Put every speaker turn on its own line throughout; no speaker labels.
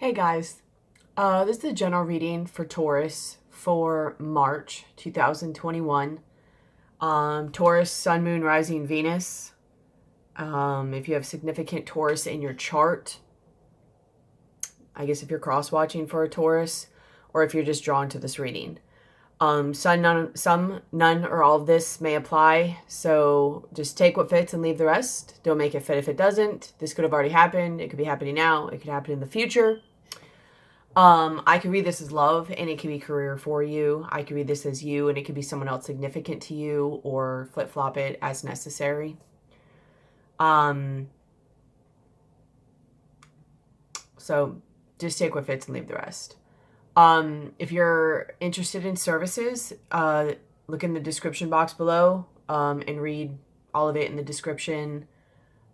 Hey guys, this is a general reading for Taurus for March 2021. Taurus, Sun, Moon, Rising, Venus. If you have significant Taurus in your chart, I guess if you're cross-watching for a Taurus, or if you're just drawn to this reading. None, or all of this may apply, so just take what fits and leave the rest. Don't make it fit if it doesn't. This could have already happened. It could be happening now. It could happen in the future. I could read this as love, and it could be career for you. I could read this as you, and it could be someone else significant to you, or flip-flop it as necessary. So just take what fits and leave the rest. If you're interested in services, look in the description box below, and read all of it in the description,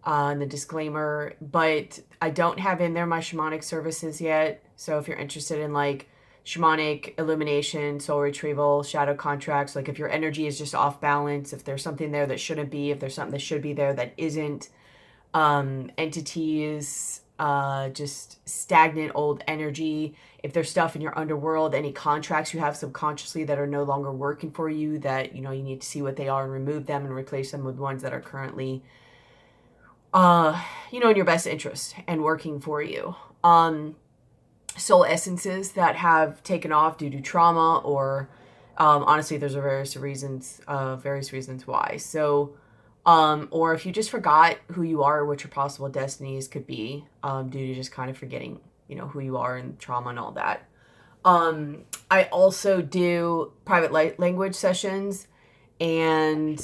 and the disclaimer. But I don't have in there my shamanic services yet. So if you're interested in like shamanic illumination, soul retrieval, shadow contracts, like if your energy is just off balance, if there's something there that shouldn't be, if there's something that should be there that isn't, entities, just stagnant old energy, if there's stuff in your underworld, any contracts you have subconsciously that are no longer working for you, that you need to see what they are and remove them and replace them with ones that are currently in your best interest and working for you. Soul essences that have taken off due to trauma, or honestly there's various reasons why. So or if you just forgot who you are, or what your possible destinies could be, due to just kind of forgetting who you are and trauma and all that. I also do private language sessions and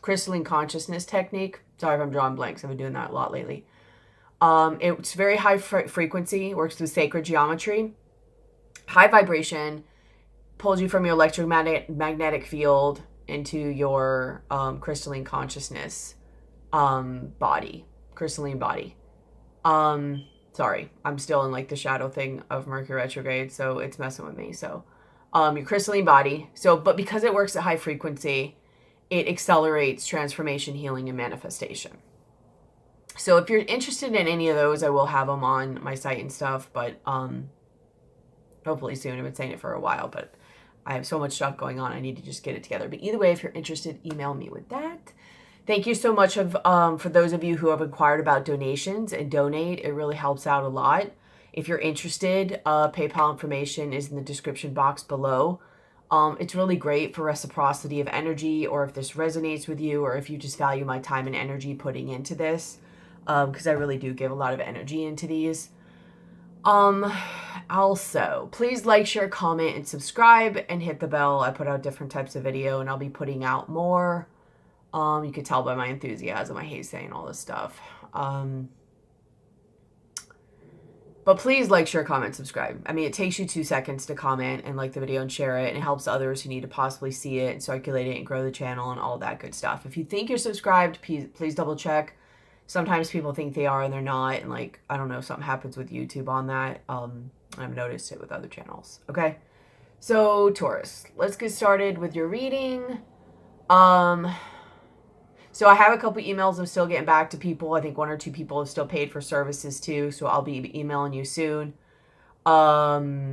crystalline consciousness technique. Sorry if I'm drawing blanks. I've been doing that a lot lately. It's very high frequency, works through sacred geometry, high vibration, pulls you from your electromagnetic field into your crystalline consciousness crystalline body. Sorry, I'm still in like the shadow thing of Mercury retrograde, so it's messing with me. So your crystalline body. But because it works at high frequency, it accelerates transformation, healing, and manifestation. So if you're interested in any of those, I will have them on my site and stuff, but hopefully soon. I've been saying it for a while, but I have so much stuff going on. I need to just get it together. But either way, if you're interested, email me with that. Thank you so much for those of you who have inquired about donations and donate. It really helps out a lot. If you're interested, PayPal information is in the description box below. It's really great for reciprocity of energy, or if this resonates with you, or if you just value my time and energy putting into this, because I really do give a lot of energy into these. Also, please like, share, comment, and subscribe, and hit the bell. I put out different types of video, and I'll be putting out more. You can tell by my enthusiasm. I hate saying all this stuff. But please like, share, comment, subscribe. I mean, it takes you 2 seconds to comment and like the video and share it, and it helps others who need to possibly see it and circulate it and grow the channel and all that good stuff. If you think you're subscribed, please double check. Sometimes people think they are and they're not, and like, I don't know, something happens with YouTube on that. I've noticed it with other channels. Okay, so Taurus, let's get started with your reading. So I have a couple emails I'm still getting back to people. I think 1 or 2 people have still paid for services too, so I'll be emailing you soon. So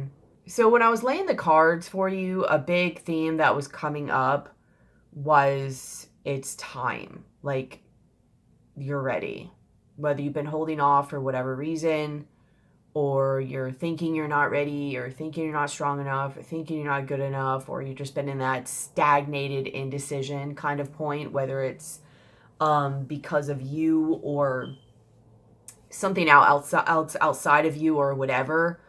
when I was laying the cards for you, a big theme that was coming up was it's time. Like, you're ready. Whether you've been holding off for whatever reason, or you're thinking you're not ready, or thinking you're not strong enough, or thinking you're not good enough, or you've just been in that stagnated indecision kind of point, whether it's because of you or something outside of you or whatever.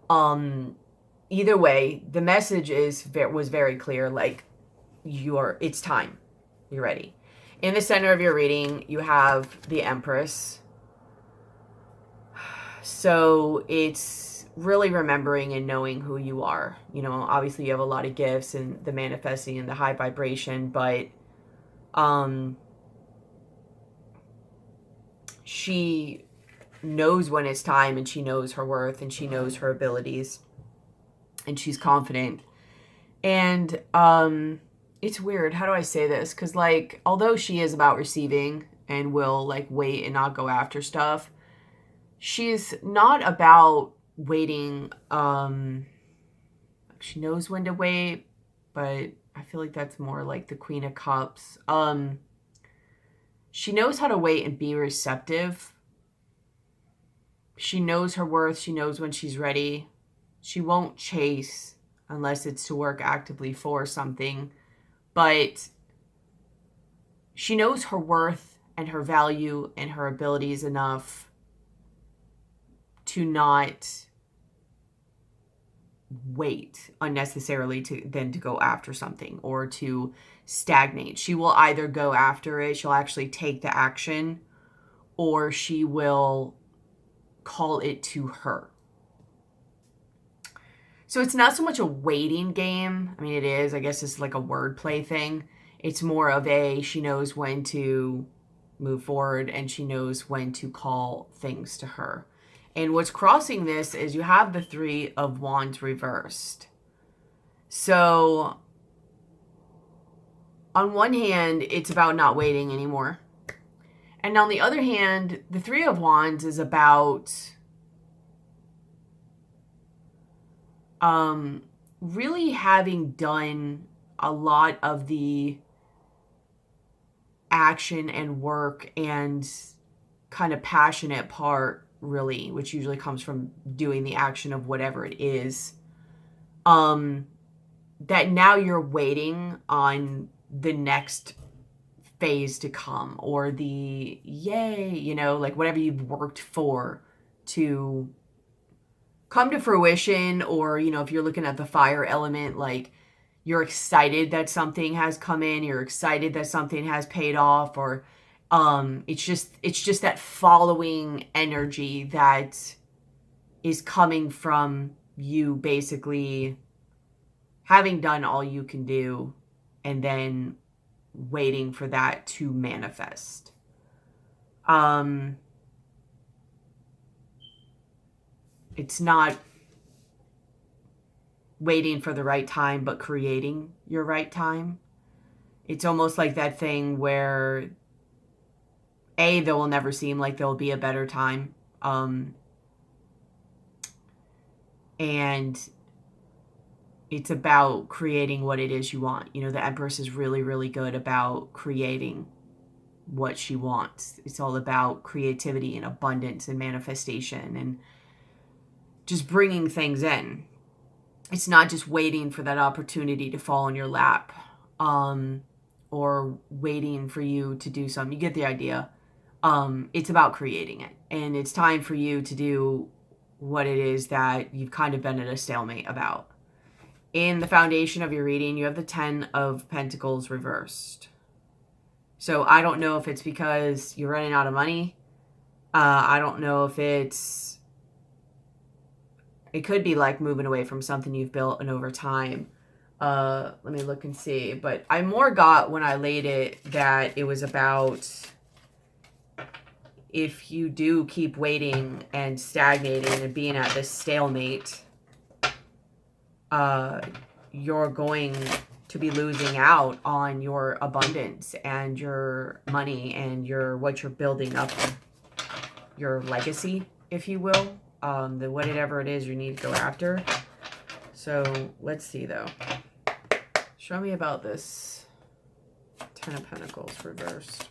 Either way, the message was very clear. Like, it's time. You're ready. In the center of your reading, you have the Empress. So it's really remembering and knowing who you are. Obviously you have a lot of gifts and the manifesting and the high vibration, but she knows when it's time, and she knows her worth, and she knows her abilities, and she's confident. And it's weird. How do I say this? Because, like, although she is about receiving and will, like, wait and not go after stuff, she's not about waiting. She knows when to wait, but I feel like that's more like the Queen of Cups. She knows how to wait and be receptive. She knows her worth. She knows when she's ready. She won't chase unless it's to work actively for something. But she knows her worth and her value and her abilities enough to not wait unnecessarily to go after something or to stagnate. She will either go after it, she'll actually take the action, or she will call it to her. So it's not so much a waiting game. I mean, it is. I guess it's like a wordplay thing. It's more of she knows when to move forward and she knows when to call things to her. And what's crossing this is you have the Three of Wands reversed. So on one hand, it's about not waiting anymore. And on the other hand, the Three of Wands is about really having done a lot of the action and work and kind of passionate part, really, which usually comes from doing the action of whatever it is, that now you're waiting on the next phase to come, or the yay, like whatever you've worked for to come to fruition. Or, if you're looking at the fire element, like you're excited that something has come in, you're excited that something has paid off, or it's just that following energy that is coming from you basically having done all you can do and then waiting for that to manifest. It's not waiting for the right time, but creating your right time. It's almost like that thing where there will never seem like there'll be a better time. And it's about creating what it is you want. The Empress is really, really good about creating what she wants. It's all about creativity and abundance and manifestation and just bringing things in. It's not just waiting for that opportunity to fall in your lap, or waiting for you to do something. You get the idea. It's about creating it. And it's time for you to do what it is that you've kind of been at a stalemate about. In the foundation of your reading, you have the 10 of Pentacles reversed. So I don't know if it's because you're running out of money. I don't know if it could be like moving away from something you've built and over time. Let me look and see. But I more got when I laid it that it was about if you do keep waiting and stagnating and being at this stalemate, you're going to be losing out on your abundance and your money and what you're building up, your legacy, if you will, whatever it is you need to go after. So let's see though. Show me about this 10 of Pentacles reversed.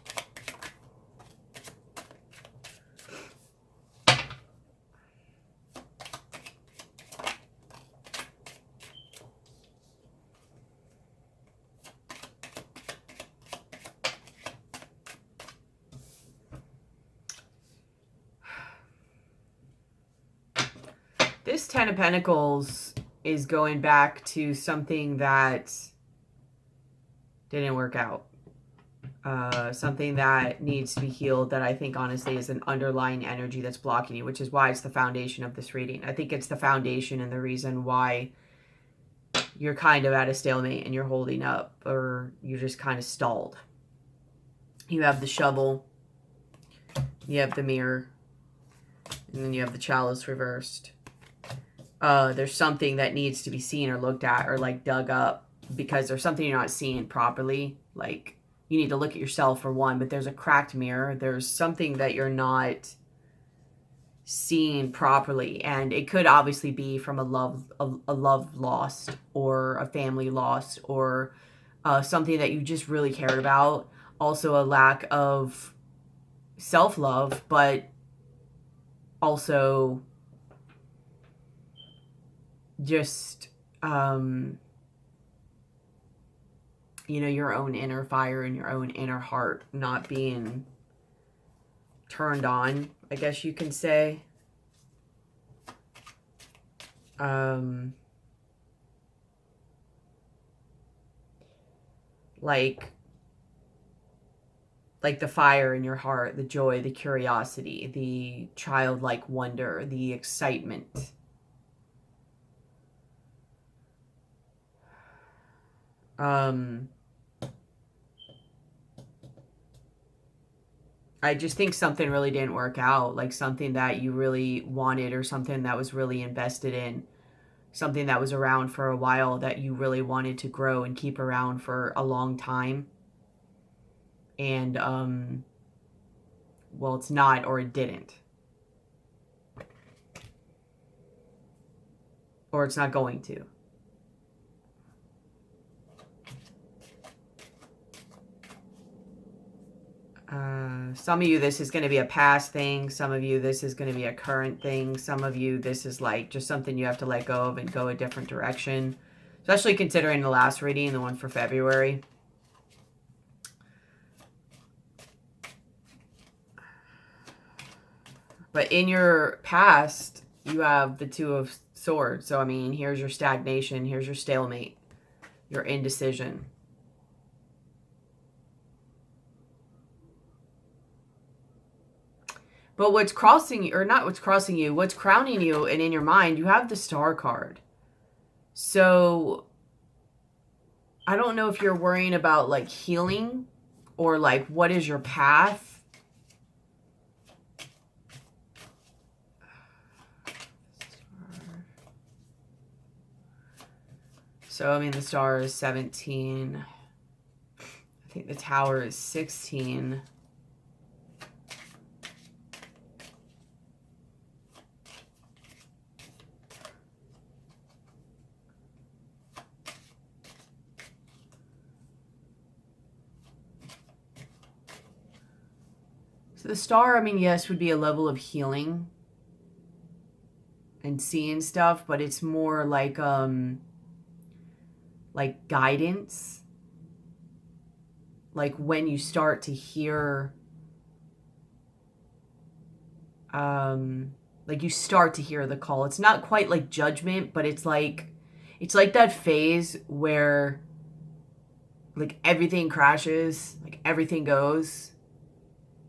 This 10 of Pentacles is going back to something that didn't work out. Something that needs to be healed, that I think honestly is an underlying energy that's blocking you, which is why it's the foundation of this reading. I think it's the foundation and the reason why you're kind of at a stalemate and you're holding up, or you're just kind of stalled. You have the shovel, you have the mirror, and then you have the chalice reversed. There's something that needs to be seen or looked at or like dug up because there's something you're not seeing properly. Like, you need to look at yourself for one, but there's a cracked mirror. There's something that you're not seeing properly, and it could obviously be from a love lost, or a family lost, or something that you just really cared about. Also a lack of self-love, but also just you know, your own inner fire and your own inner heart not being turned on, I guess you can say. Like the fire in your heart, the joy, the curiosity, the childlike wonder, the excitement. I just think something really didn't work out, like something that you really wanted, or something that was really invested in, something that was around for a while that you really wanted to grow and keep around for a long time. And, well, it's not, or it didn't. Or it's not going to. Some of you, this is going to be a past thing. Some of you, this is going to be a current thing. Some of you, this is like just something you have to let go of and go a different direction. Especially considering the last reading, the one for February. But in your past, you have the Two of Swords. So, I mean, here's your stagnation. Here's your stalemate. Your indecision. But what's crossing you, or not what's crossing you, what's crowning you, and in your mind, you have the Star card. So, I don't know if you're worrying about, like, healing, or, like, what is your path? So, I mean, the Star is 17. I think the Tower is 16. So the Star, I mean, yes, would be a level of healing and seeing stuff, but it's more like guidance. Like when you start to hear, like you start to hear the call. It's not quite like judgment, but it's like that phase where like everything crashes, like everything goes,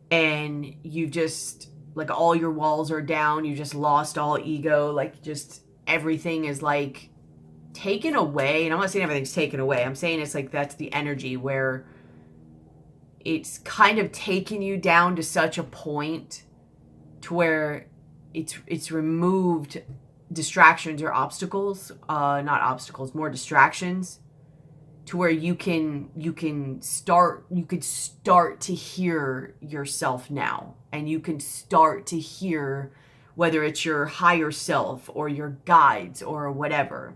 and you just, like, all your walls are down, you just lost all ego, like just everything is like taken away. And I'm not saying everything's taken away, I'm saying it's like that's the energy where it's kind of taken you down to such a point to where it's removed distractions or obstacles, not obstacles, more distractions, to where you could start to hear yourself now, and you can start to hear whether it's your higher self or your guides or whatever.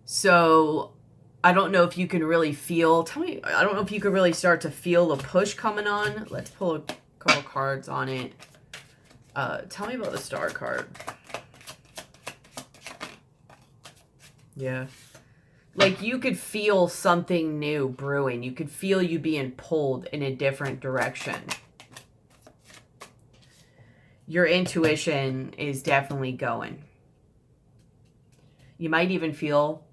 So I don't know if you can really feel, I don't know if you can really start to feel the push coming on. Let's pull a couple cards on it. Tell me about the Star card. Yeah. Like you could feel something new brewing. You could feel you being pulled in a different direction. Your intuition is definitely going. You might even feel,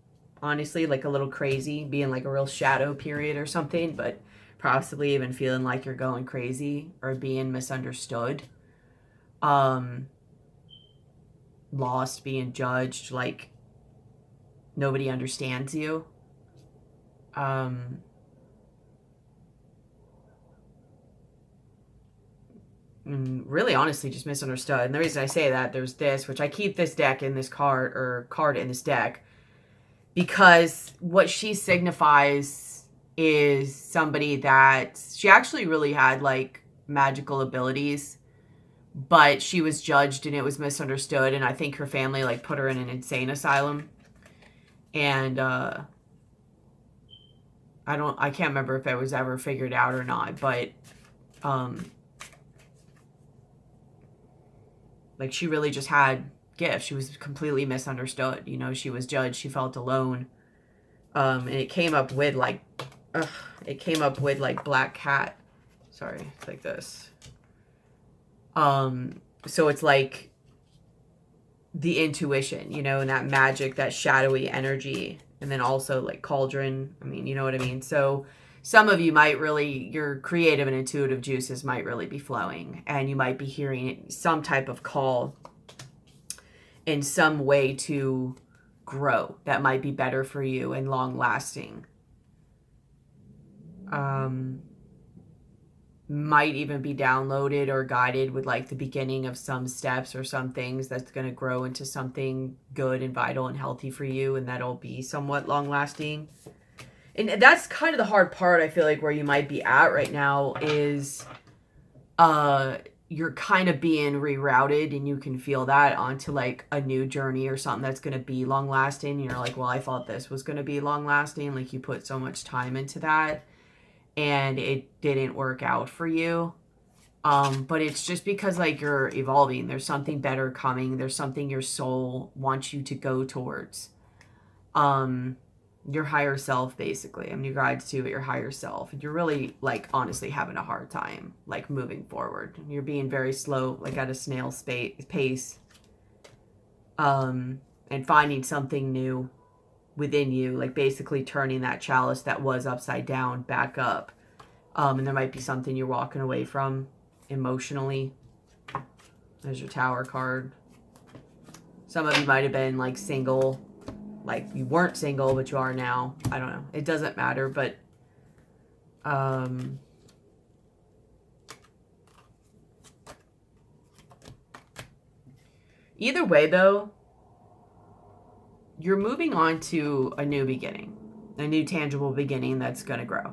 honestly, like a little crazy, being like a real shadow period or something, but possibly even feeling like you're going crazy or being misunderstood. Lost, being judged, like nobody understands you. Really, honestly, just misunderstood. And the reason I say that, there's this, which I keep this deck in this card, or card in this deck, because what she signifies is somebody that she actually really had like magical abilities, but she was judged and it was misunderstood, and I think her family like put her in an insane asylum. And I can't remember if it was ever figured out or not, but like she really just had gifts. She was completely misunderstood. You know, she was judged. She felt alone. And it came up with like, black cat. Sorry, it's like this. So it's like the intuition, you know, and that magic, that shadowy energy, and then also like cauldron. I mean, you know what I mean? So some of you might really, your creative and intuitive juices might really be flowing, and you might be hearing some type of call in some way to grow that might be better for you and long lasting. Might even be downloaded or guided with like the beginning of some steps or some things that's going to grow into something good and vital and healthy for you, and that'll be somewhat long lasting. And that's kind of the hard part, I feel like, where you might be at right now is you're kind of being rerouted, and you can feel that onto like a new journey or something that's going to be long lasting. You're like, well, I thought this was going to be long lasting. Like you put so much time into that and it didn't work out for you. But it's just because like you're evolving. There's something better coming. There's something your soul wants you to go towards. Your higher self, basically. I mean, your guides too, but your higher self. You're really like honestly having a hard time like moving forward. You're being very slow, like at a snail's pace. And finding something new within you, like basically turning that chalice that was upside down back up. And there might be something you're walking away from emotionally. There's your Tower card. Some of you might have been like single, like you weren't single but you are now. I don't know, it doesn't matter, but either way though, you're moving on to a new beginning, a new tangible beginning that's going to grow.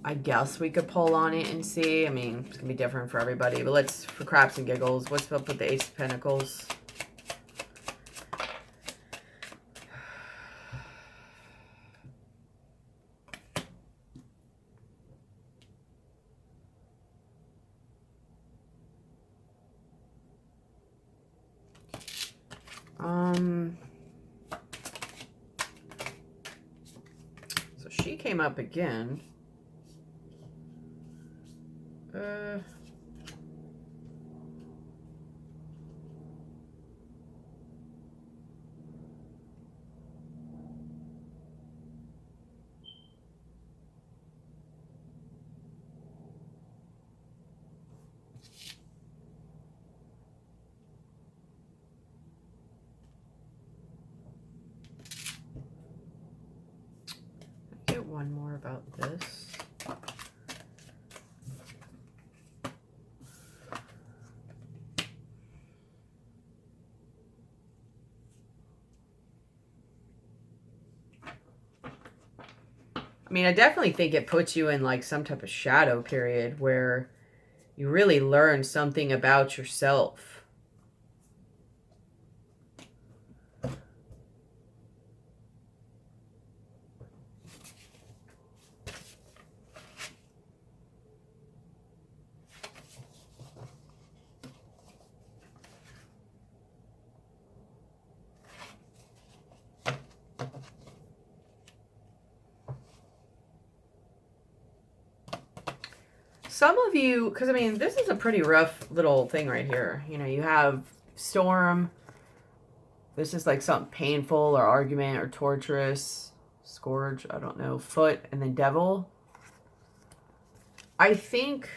I guess we could pull on it and see. I mean, it's going to be different for everybody, but let's, for craps and giggles, what's up with the Ace of Pentacles? So she came up again. Get one more about this. I mean, I definitely think it puts you in like some type of shadow period where you really learn something about yourself. Some of you, because I mean, this is a pretty rough little thing right here. You know, you have storm. This is like something painful or argument or torturous. Scourge, I don't know. Foot, and then devil. I think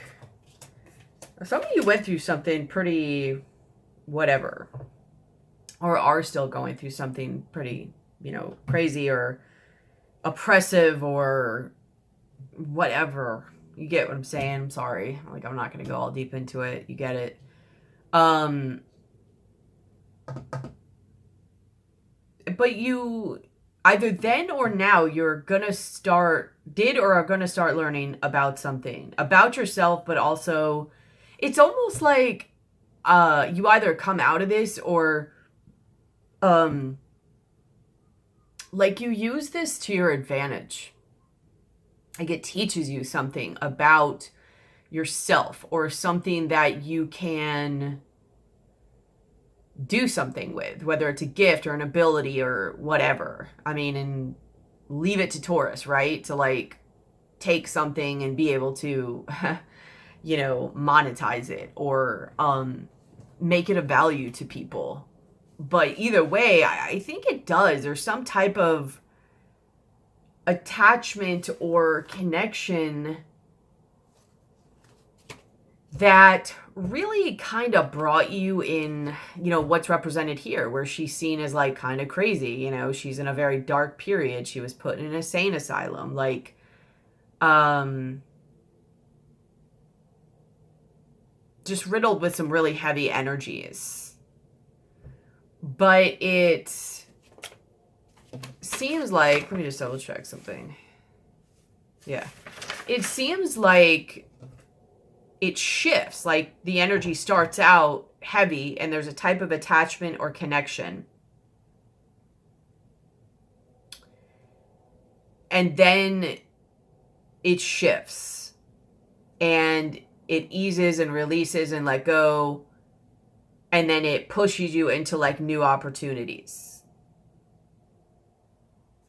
some of you went through something pretty whatever. Or are still going through something pretty, you know, crazy or oppressive or whatever. You get what I'm saying? I'm sorry. Like, I'm not going to go all deep into it. You get it. but you, either then or now, you're gonna start, did or are gonna start learning about something, about yourself, but also, it's almost like you either come out of this or like you use this to your advantage. Like it teaches you something about yourself or something that you can do something with, whether it's a gift or an ability or whatever. I mean, and leave it to Taurus, right? To like take something and be able to, you know, monetize it or make it of value to people. But either way, I think it does. There's some type of attachment or connection that really kind of brought you in, you know, what's represented here, where she's seen as like kind of crazy. You know, she's in a very dark period. She was put in an insane asylum. Like, just riddled with some really heavy energies. But it seems like, let me just double check something. Yeah. It seems like it shifts, like the energy starts out heavy and there's a type of attachment or connection. And then it shifts and it eases and releases and let go. And then it pushes you into like new opportunities.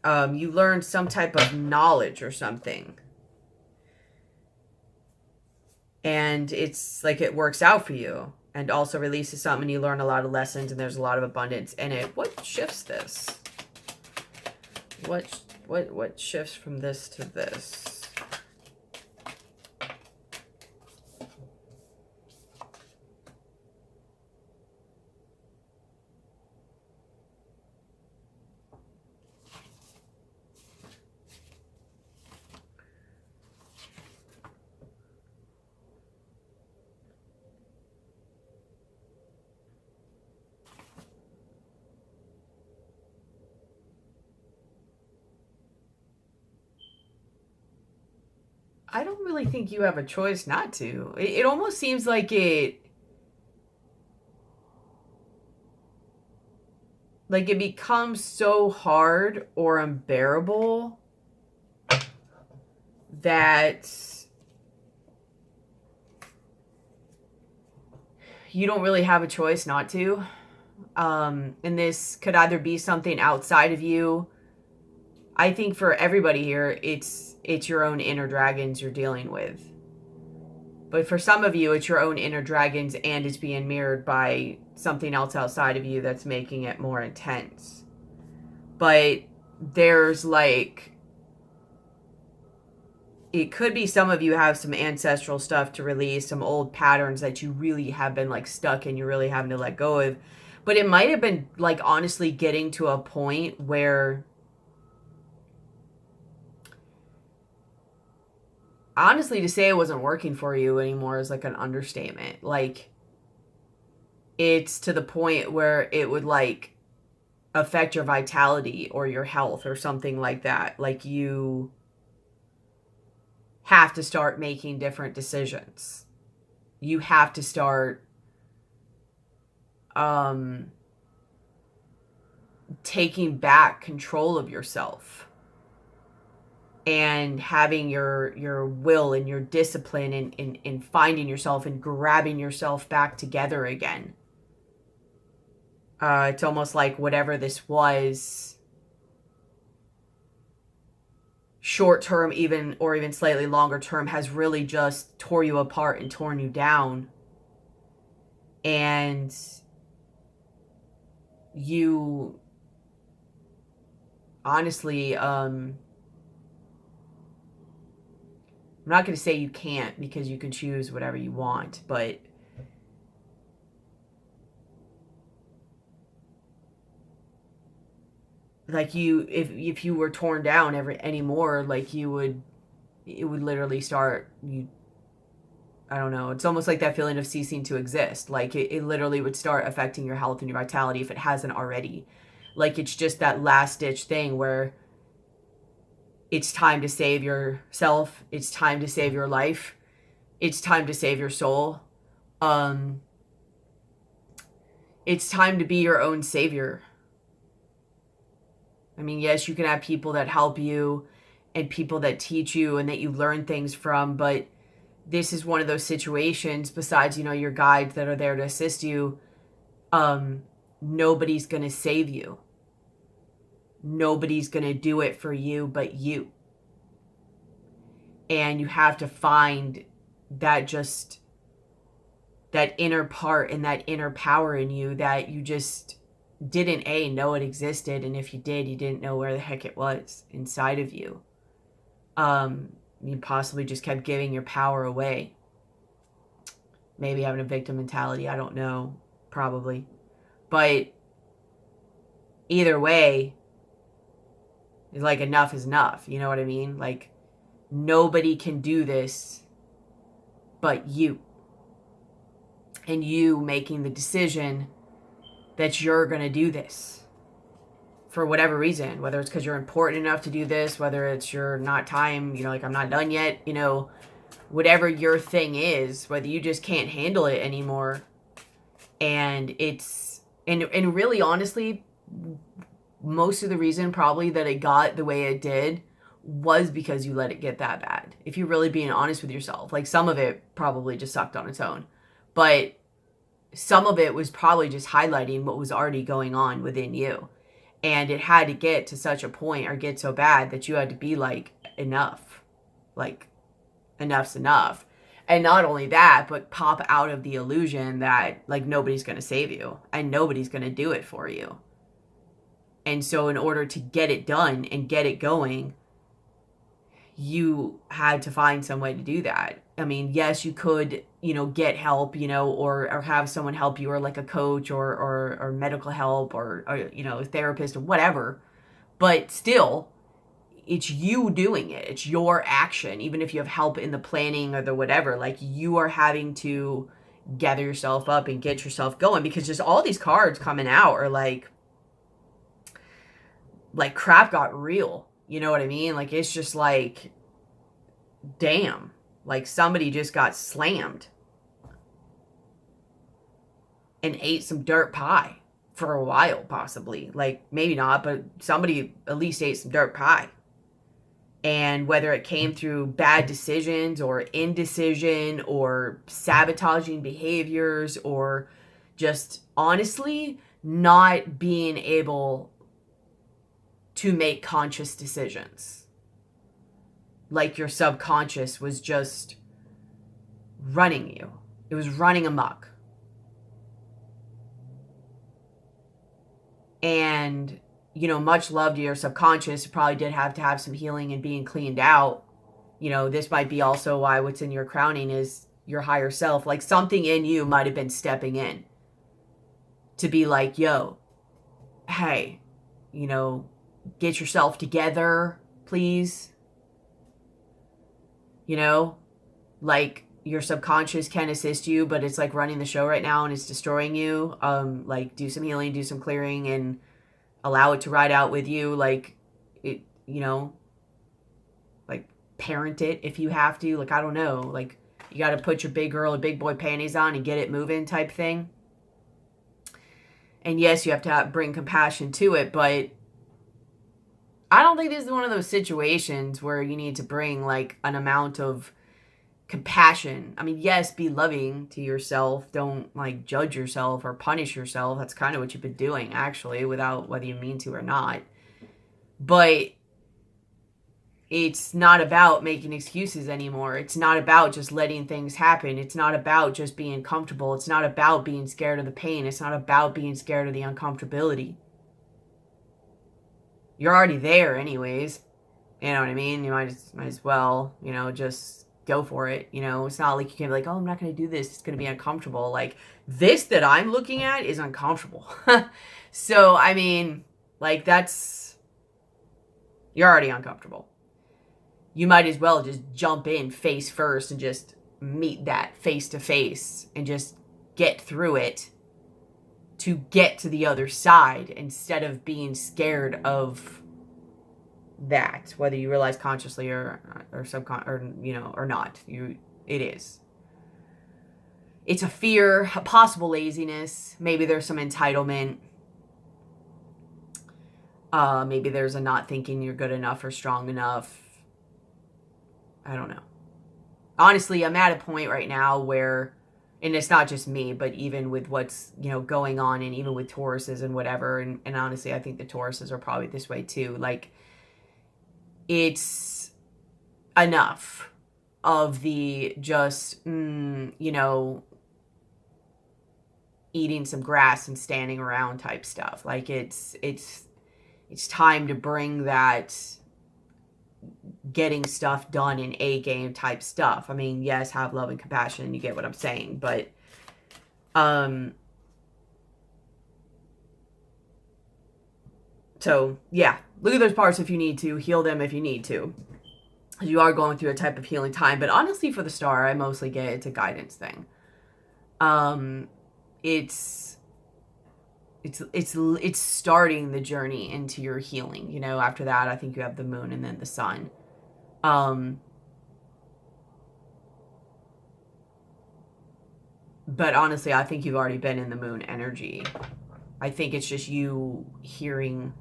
You learn some type of knowledge or something. And it's like it works out for you and also releases something and you learn a lot of lessons and there's a lot of abundance in it. What shifts this? What shifts from this to this? I don't really think you have a choice not to. It almost seems like it becomes so hard or unbearable that you don't really have a choice not to. And this could either be something outside of you. I think for everybody here, it's your own inner dragons you're dealing with. But for some of you, it's your own inner dragons and it's being mirrored by something else outside of you that's making it more intense. But there's like, it could be some of you have some ancestral stuff to release, some old patterns that you really have been like stuck in, you're really having to let go of. But it might have been like honestly getting to a point where, honestly, to say it wasn't working for you anymore is like an understatement. Like, it's to the point where it would like affect your vitality or your health or something like that. Like you have to start making different decisions. You have to start taking back control of yourself and having your will and your discipline in finding yourself and grabbing yourself back together again. It's almost like whatever this was, short term even, or even slightly longer term, has really just tore you apart and torn you down. And you honestly, I'm not going to say you can't, because you can choose whatever you want, but like you, if you were torn down anymore, like it would literally start, I don't know, it's almost like that feeling of ceasing to exist. Like it literally would start affecting your health and your vitality if it hasn't already. Like it's just that last ditch thing where it's time to save yourself. It's time to save your life. It's time to save your soul. It's time to be your own savior. I mean, yes, you can have people that help you and people that teach you and that you learn things from, but this is one of those situations, besides, you know, your guides that are there to assist you, nobody's going to save you. Nobody's going to do it for you but you. And you have to find that just, that inner part and that inner power in you that you just didn't know it existed. And if you did, you didn't know where the heck it was inside of you. You possibly just kept giving your power away. Maybe having a victim mentality. I don't know. Probably. But either way, like enough is enough. You know what I mean? Like nobody can do this but you. And you making the decision that you're going to do this. For whatever reason, whether it's because you're important enough to do this, whether it's you're not time, you know, like I'm not done yet, you know, whatever your thing is, whether you just can't handle it anymore. And it's, and really honestly, most of the reason probably that it got the way it did was because you let it get that bad. If you're really being honest with yourself, like some of it probably just sucked on its own, but some of it was probably just highlighting what was already going on within you. And it had to get to such a point or get so bad that you had to be like, enough. Like, enough's enough. And not only that, but pop out of the illusion that, like, nobody's going to save you. And nobody's going to do it for you. And so in order to get it done and get it going, you had to find some way to do that. I mean, yes, you could, you know, get help, you know, or have someone help you, or like a coach or medical help or, you know, a therapist or whatever. But still, it's you doing it. It's your action. Even if you have help in the planning or the whatever, like you are having to gather yourself up and get yourself going, because just all these cards coming out are like crap got real. You know what I mean? Like, it's just like, damn, like somebody just got slammed and ate some dirt pie for a while, possibly. Like, maybe not, but somebody at least ate some dirt pie. And whether it came through bad decisions or indecision or sabotaging behaviors or just honestly not being able to make conscious decisions. Like your subconscious was just running you. It was running amok. And, you know, much love to your subconscious. You probably did have to have some healing and being cleaned out. You know, this might be also why what's in your crowning is your higher self. Like something in you might have been stepping in to be like, yo, hey, you know, get yourself together, please. You know, like your subconscious can assist you, but it's like running the show right now and it's destroying you. Like do some healing, do some clearing, and allow it to ride out with you. Like it, you know, like parent it if you have to. Like, I don't know, like you got to put your big girl or big boy panties on and get it moving type thing. And yes, you have to bring compassion to it, but I don't think this is one of those situations where you need to bring like an amount of compassion. I mean, yes, be loving to yourself. Don't like judge yourself or punish yourself. That's kind of what you've been doing, actually, without whether you mean to or not. But it's not about making excuses anymore. It's not about just letting things happen. It's not about just being comfortable. It's not about being scared of the pain. It's not about being scared of the uncomfortability. You're already there anyways. You know what I mean? You might as well, you know, just go for it. You know, it's not like you can be like, oh, I'm not going to do this. It's going to be uncomfortable. Like, this that I'm looking at is uncomfortable. So, I mean, like, you're already uncomfortable. You might as well just jump in face first and just meet that face to face and just get through it to get to the other side instead of being scared of that, whether you realize consciously or or not. It is. It's a fear, a possible laziness. Maybe there's some entitlement. Maybe there's a not thinking you're good enough or strong enough. I don't know. Honestly, I'm at a point right now where, and it's not just me, but even with what's, going on, and even with Tauruses and whatever, and honestly, I think the Tauruses are probably this way too. Like, it's enough of the just, eating some grass and standing around type stuff. Like, it's time to bring that getting stuff done in A game type stuff. I mean, yes, have love and compassion, and you get what I'm saying, but so yeah, look at those parts if you need to, heal them if you need to. You are going through a type of healing time, but honestly, for the star, I mostly get it's a guidance thing. It's starting the journey into your healing. After that, I think you have the moon and then the sun. But honestly, I think you've already been in the moon energy. I think it's just you hearing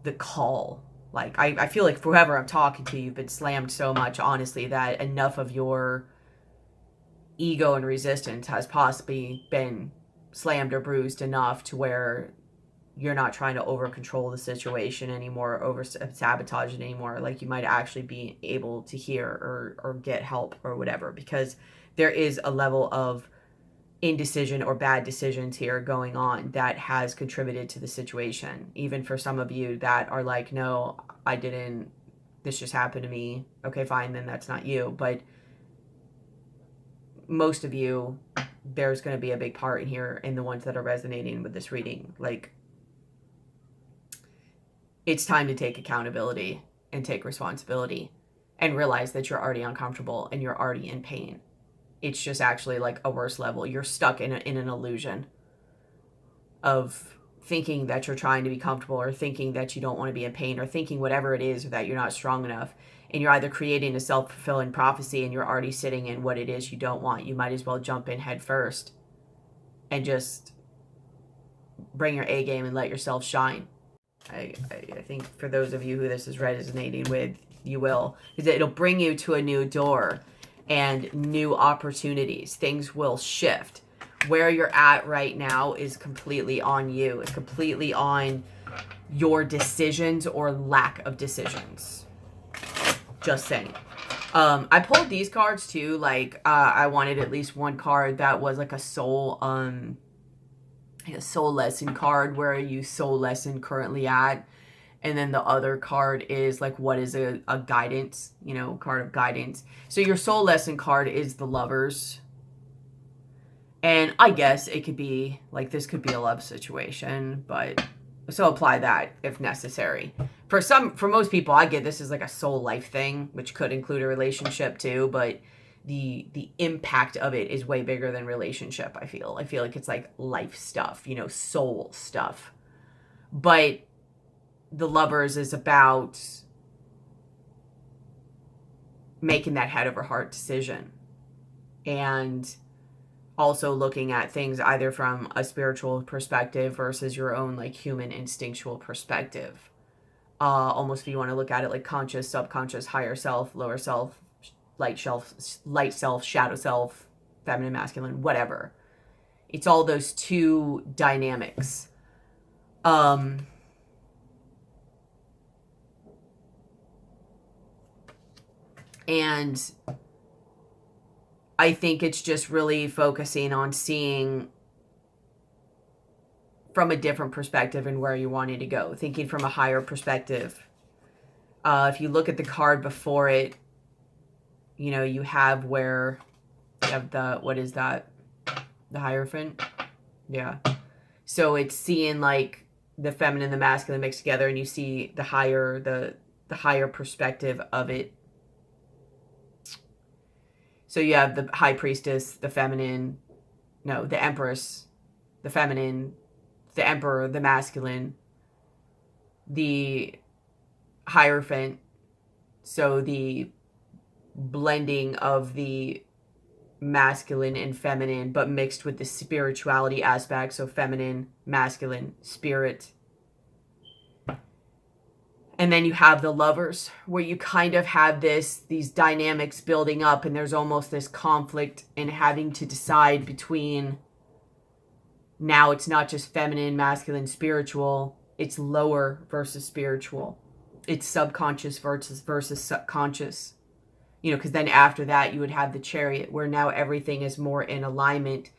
the call. Like, I feel like whoever I'm talking to, you've been slammed so much, honestly, that enough of your ego and resistance has possibly been slammed or bruised enough to where you're not trying to over control the situation anymore, over sabotage it anymore. Like, you might actually be able to hear or get help or whatever, because there is a level of indecision or bad decisions here going on that has contributed to the situation. Even for some of you that are like, no, I didn't, this just happened to me. Okay, fine, then that's not you. But most of you, there's going to be a big part in here in the ones that are resonating with this reading. Like, it's time to take accountability and take responsibility and realize that you're already uncomfortable and you're already in pain. It's just actually like a worse level. You're stuck in an illusion of thinking that you're trying to be comfortable, or thinking that you don't want to be in pain, or thinking whatever it is, or that you're not strong enough. And you're either creating a self-fulfilling prophecy and you're already sitting in what it is you don't want. You might as well jump in head first and just bring your A game and let yourself shine. I think for those of you who this is resonating with, you will. Because it'll bring you to a new door and new opportunities. Things will shift. Where you're at right now is completely on you. It's completely on your decisions or lack of decisions. Just saying. I pulled these cards too. Like, I wanted at least one card that was like a soul lesson card. Where are you soul lesson currently at? And then the other card is like, what is a guidance, card of guidance. So your soul lesson card is the Lovers. And I guess it could be like, this could be a love situation, but so apply that if necessary. For most people, I get this is like a soul life thing, which could include a relationship too, but the impact of it is way bigger than relationship. I feel like it's like life stuff, soul stuff. But the Lovers is about making that head over heart decision, and also looking at things either from a spiritual perspective versus your own like human instinctual perspective. Almost if you want to look at it like conscious, subconscious, higher self, lower self, light self, shadow self, feminine, masculine, whatever. It's all those two dynamics. And I think it's just really focusing on seeing from a different perspective and where you're wanting to go. Thinking from a higher perspective. If you look at the card before it, you have where you have the, what is that? The Hierophant? Yeah. So it's seeing like the feminine and the masculine mixed together, and you see the higher perspective of it. So you have the High Priestess, the feminine, the Empress, the feminine, the Emperor, the masculine, the Hierophant, so the blending of the masculine and feminine, but mixed with the spirituality aspect, so feminine, masculine, spirit. And then you have the Lovers, where you kind of have these dynamics building up, and there's almost this conflict in having to decide between, now it's not just feminine, masculine, spiritual, it's lower versus spiritual. It's subconscious versus subconscious. You know, because then after that, you would have the Chariot, where now everything is more in alignment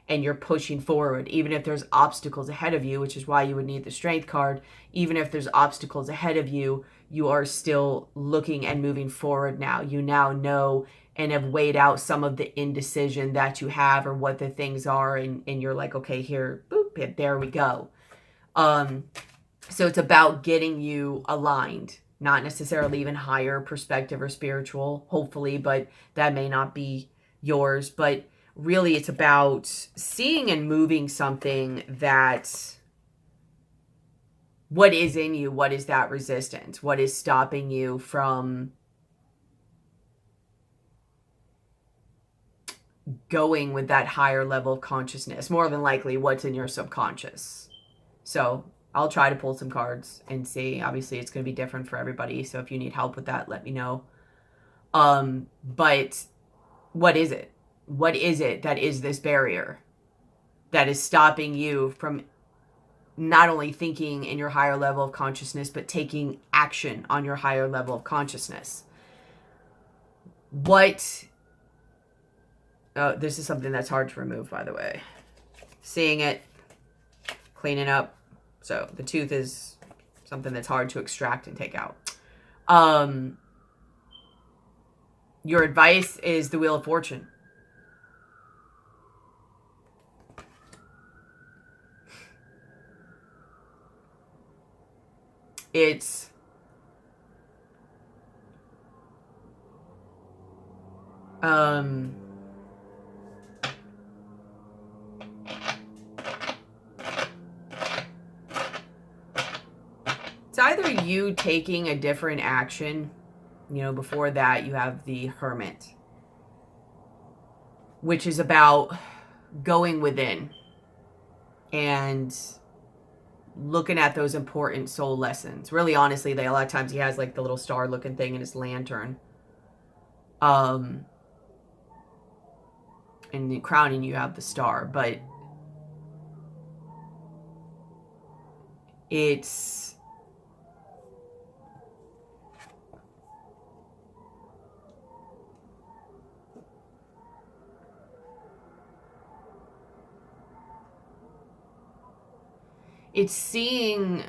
and you're pushing forward. Even if there's obstacles ahead of you, which is why you would need the Strength card, even if there's obstacles ahead of you, you are still looking and moving forward now. You now know and have weighed out some of the indecision that you have or what the things are, and you're like, okay, here, boop, there we go. So it's about getting you aligned. Not necessarily even higher perspective or spiritual, hopefully, but that may not be yours. But really, it's about seeing and moving something that, what is in you? What is that resistance? What is stopping you from going with that higher level of consciousness? More than likely, what's in your subconscious. So I'll try to pull some cards and see. Obviously, it's going to be different for everybody. So if you need help with that, let me know. But what is it? What is it that is this barrier that is stopping you from not only thinking in your higher level of consciousness, but taking action on your higher level of consciousness? This is something that's hard to remove, by the way. Seeing it, cleaning up. So the tooth is something that's hard to extract and take out. Your advice is the Wheel of Fortune. It's it's either you taking a different action. You know, before that, you have the Hermit, which is about going within and looking at those important soul lessons. Really, honestly, a lot of times he has like the little star looking thing in his lantern. And the crowning, you have the star, but it's seeing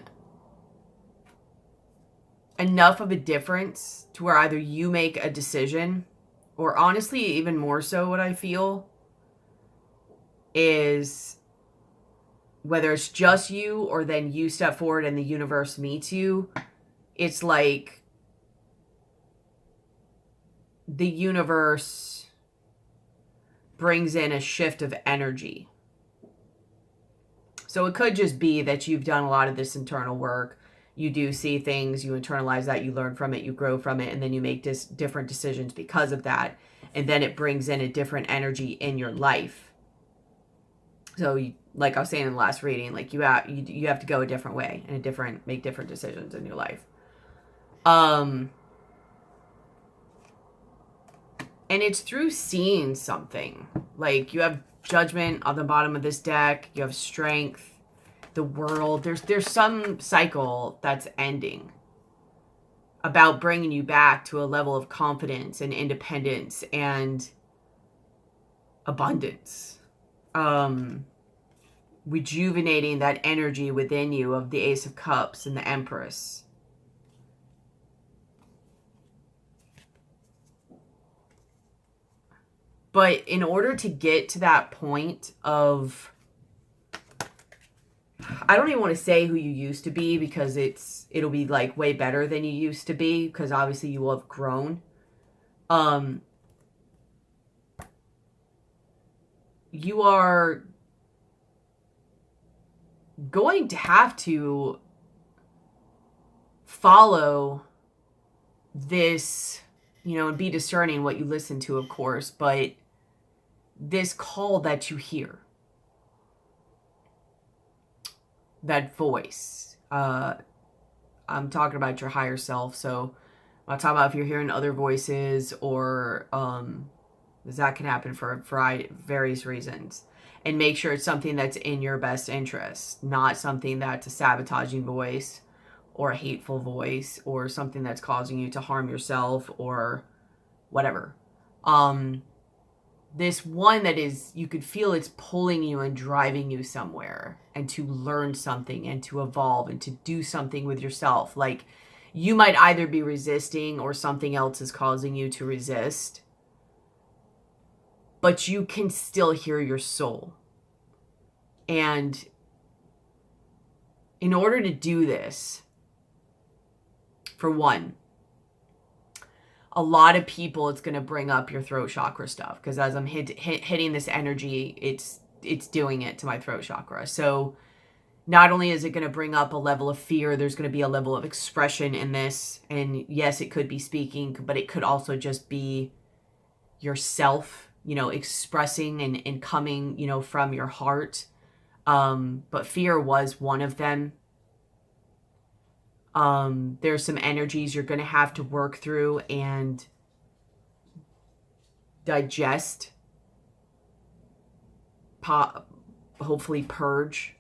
enough of a difference to where either you make a decision, or honestly, even more so, what I feel is whether it's just you or then you step forward and the universe meets you, it's like the universe brings in a shift of energy. So it could just be that you've done a lot of this internal work. You do see things, you internalize that, you learn from it, you grow from it, and then you make different decisions because of that. And then it brings in a different energy in your life. So like I was saying in the last reading, like you have to go a different way and make different decisions in your life. And it's through seeing something. Like you have Judgment on the bottom of this deck. You have Strength, the World. There's some cycle that's ending, about bringing you back to a level of confidence and independence and abundance. Rejuvenating that energy within you of the Ace of Cups and the Empress. But in order to get to that point of, I don't even want to say who you used to be, because it'll be like way better than you used to be, because obviously you will have grown. You are going to have to follow this, and be discerning what you listen to, of course, but this call that you hear, that voice, I'm talking about your higher self. So I'm not talking about if you're hearing other voices or, that can happen for various reasons. And make sure it's something that's in your best interest, not something that's a sabotaging voice or a hateful voice or something that's causing you to harm yourself or whatever. This one that is, you could feel it's pulling you and driving you somewhere and to learn something and to evolve and to do something with yourself. Like, you might either be resisting or something else is causing you to resist, but you can still hear your soul. And in order to do this, for one, a lot of people, it's going to bring up your throat chakra stuff, because as I'm hitting this energy, it's doing it to my throat chakra. So not only is it going to bring up a level of fear, there's going to be a level of expression in this. And yes, it could be speaking, but it could also just be yourself, expressing and coming, from your heart. But fear was one of them. There's some energies you're going to have to work through and digest, hopefully purge.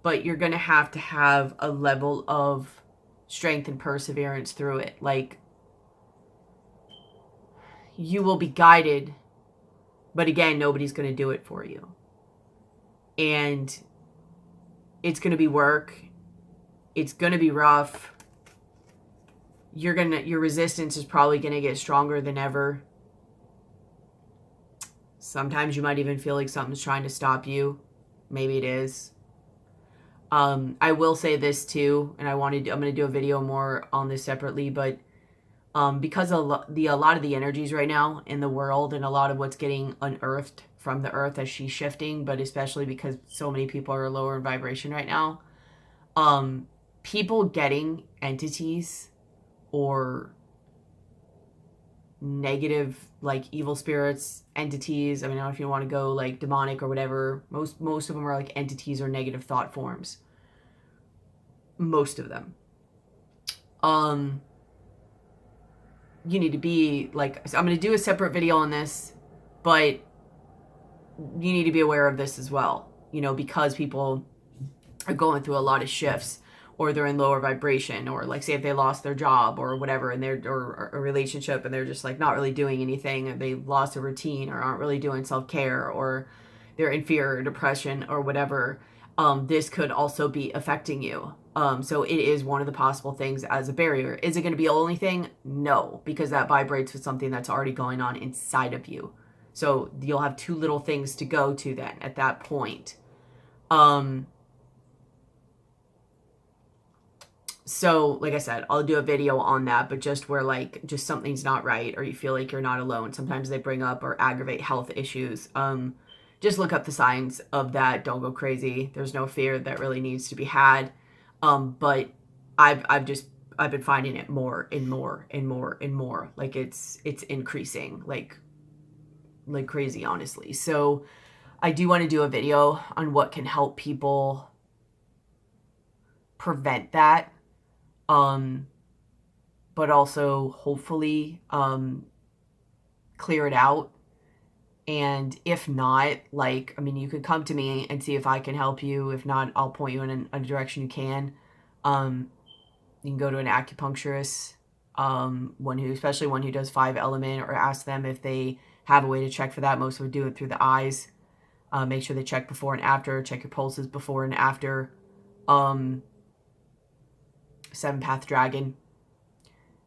But you're going to have a level of strength and perseverance through it. Like, you will be guided, but again, nobody's going to do it for you. And it's going to be work. It's going to be rough. Your resistance is probably going to get stronger than ever. Sometimes you might even feel like something's trying to stop you. Maybe it is. I will say this too, and I'm going to do a video more on this separately, but because a lot of the energies right now in the world and a lot of what's getting unearthed from the earth as she's shifting, but especially because so many people are lower in vibration right now, people getting entities or negative, like evil spirits, entities. I mean, I don't know if you want to go like demonic or whatever. Most of them are like entities or negative thought forms. Most of them. You need to be like, I'm going to do a separate video on this, but you need to be aware of this as well, because people are going through a lot of shifts, or they're in lower vibration, or like say if they lost their job or whatever, and or a relationship and they're just like not really doing anything, or they lost a routine or aren't really doing self-care, or they're in fear or depression or whatever. This could also be affecting you. So it is one of the possible things as a barrier. Is it going to be the only thing? No, because that vibrates with something that's already going on inside of you. So you'll have two little things to go to then at that point. So like I said, I'll do a video on that, but just where like just something's not right or you feel like you're not alone. Sometimes they bring up or aggravate health issues. Just look up the signs of that. Don't go crazy. There's no fear that really needs to be had. But I've been finding it more and more and more and more. Like it's increasing like crazy, honestly. So I do want to do a video on what can help people prevent that. But also hopefully, clear it out. And if not, like, I mean, you could come to me and see if I can help you. If not, I'll point you in a direction you can. You can go to an acupuncturist, especially one who does 5 element, or ask them if they have a way to check for that. Most of them do it through the eyes. Make sure they check before and after, check your pulses before and after. 7-path dragon.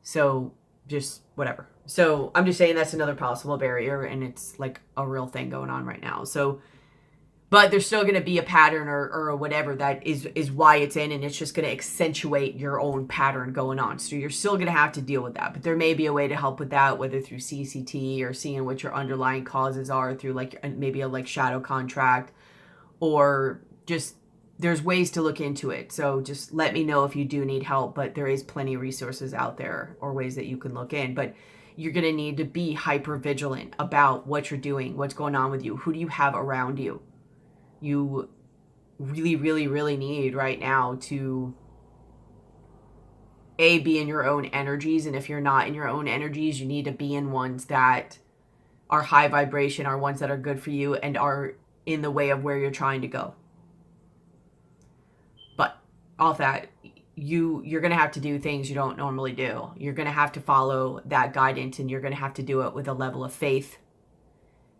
So just whatever. So I'm just saying that's another possible barrier, and it's like a real thing going on right now. So, But there's still going to be a pattern or whatever that is why it's in, and it's just going to accentuate your own pattern going on. So you're still going to have to deal with that. But there may be a way to help with that, whether through CCT or seeing what your underlying causes are through like maybe a like shadow contract, or just there's ways to look into it. So just let me know if you do need help, but there is plenty of resources out there or ways that you can look in. But you're going to need to be hyper vigilant about what you're doing, what's going on with you, who do you have around you. You really, really, really need right now to be in your own energies. And if you're not in your own energies, you need to be in ones that are high vibration, are ones that are good for you and are in the way of where you're trying to go. But off that, you're going to have to do things you don't normally do. You're going to have to follow that guidance, and you're going to have to do it with a level of faith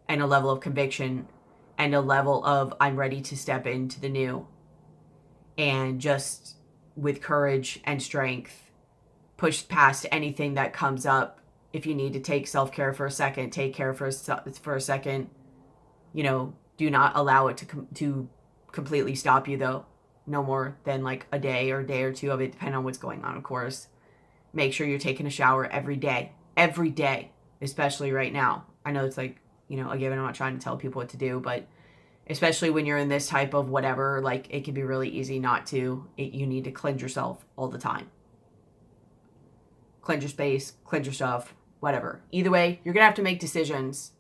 and a level of conviction and a level of I'm ready to step into the new, and just with courage and strength push past anything that comes up. If you need to take self-care for a second, take care for a second. Do not allow it to completely stop you, though. No more than like a day or two of it, depending on what's going on, of course. Make sure you're taking a shower every day, especially right now. I know it's like, again, I'm not trying to tell people what to do, but especially when you're in this type of whatever, like it can be really easy not to. You need to cleanse yourself all the time. Cleanse your space, cleanse your stuff, whatever. Either way, you're going to have to make decisions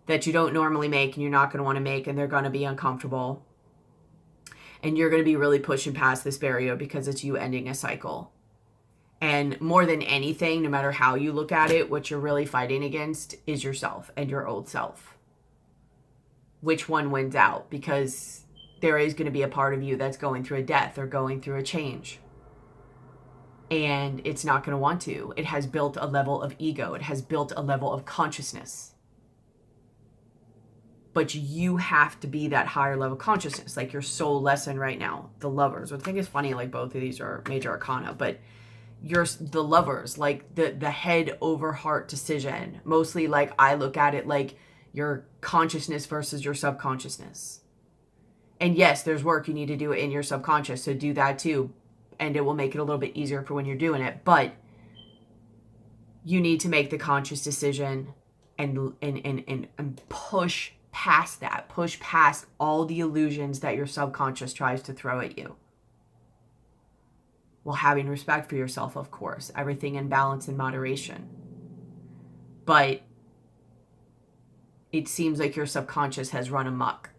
that you don't normally make and you're not going to want to make, and they're going to be uncomfortable. And you're going to be really pushing past this barrier because it's you ending a cycle. And more than anything, no matter how you look at it, what you're really fighting against is yourself and your old self. Which one wins out? Because there is going to be a part of you that's going through a death or going through a change. And it's not going to want to. It has built a level of ego. It has built a level of consciousness. But you have to be that higher level consciousness, like your soul lesson right now, the Lovers. I think it's funny, like both of these are major arcana, but the Lovers, like the head over heart decision. Mostly, like I look at it like your consciousness versus your subconsciousness. And yes, there's work you need to do in your subconscious, so do that too. And it will make it a little bit easier for when you're doing it. But you need to make the conscious decision and push past that. Push past all the illusions that your subconscious tries to throw at you. While having respect for yourself, of course. Everything in balance and moderation. But it seems like your subconscious has run amok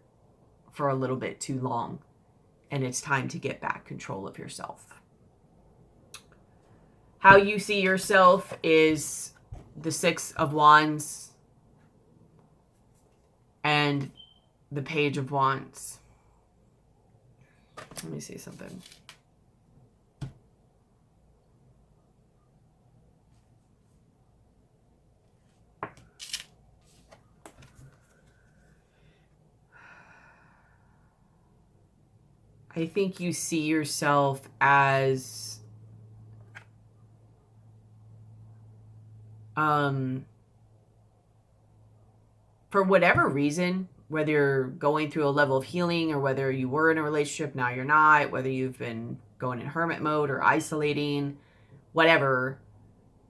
for a little bit too long. And it's time to get back control of yourself. How you see yourself is the Six of Wands and the Page of Wands. Let me see something. I think you see yourself as for whatever reason, whether you're going through a level of healing or whether you were in a relationship, now you're not, whether you've been going in hermit mode or isolating, whatever,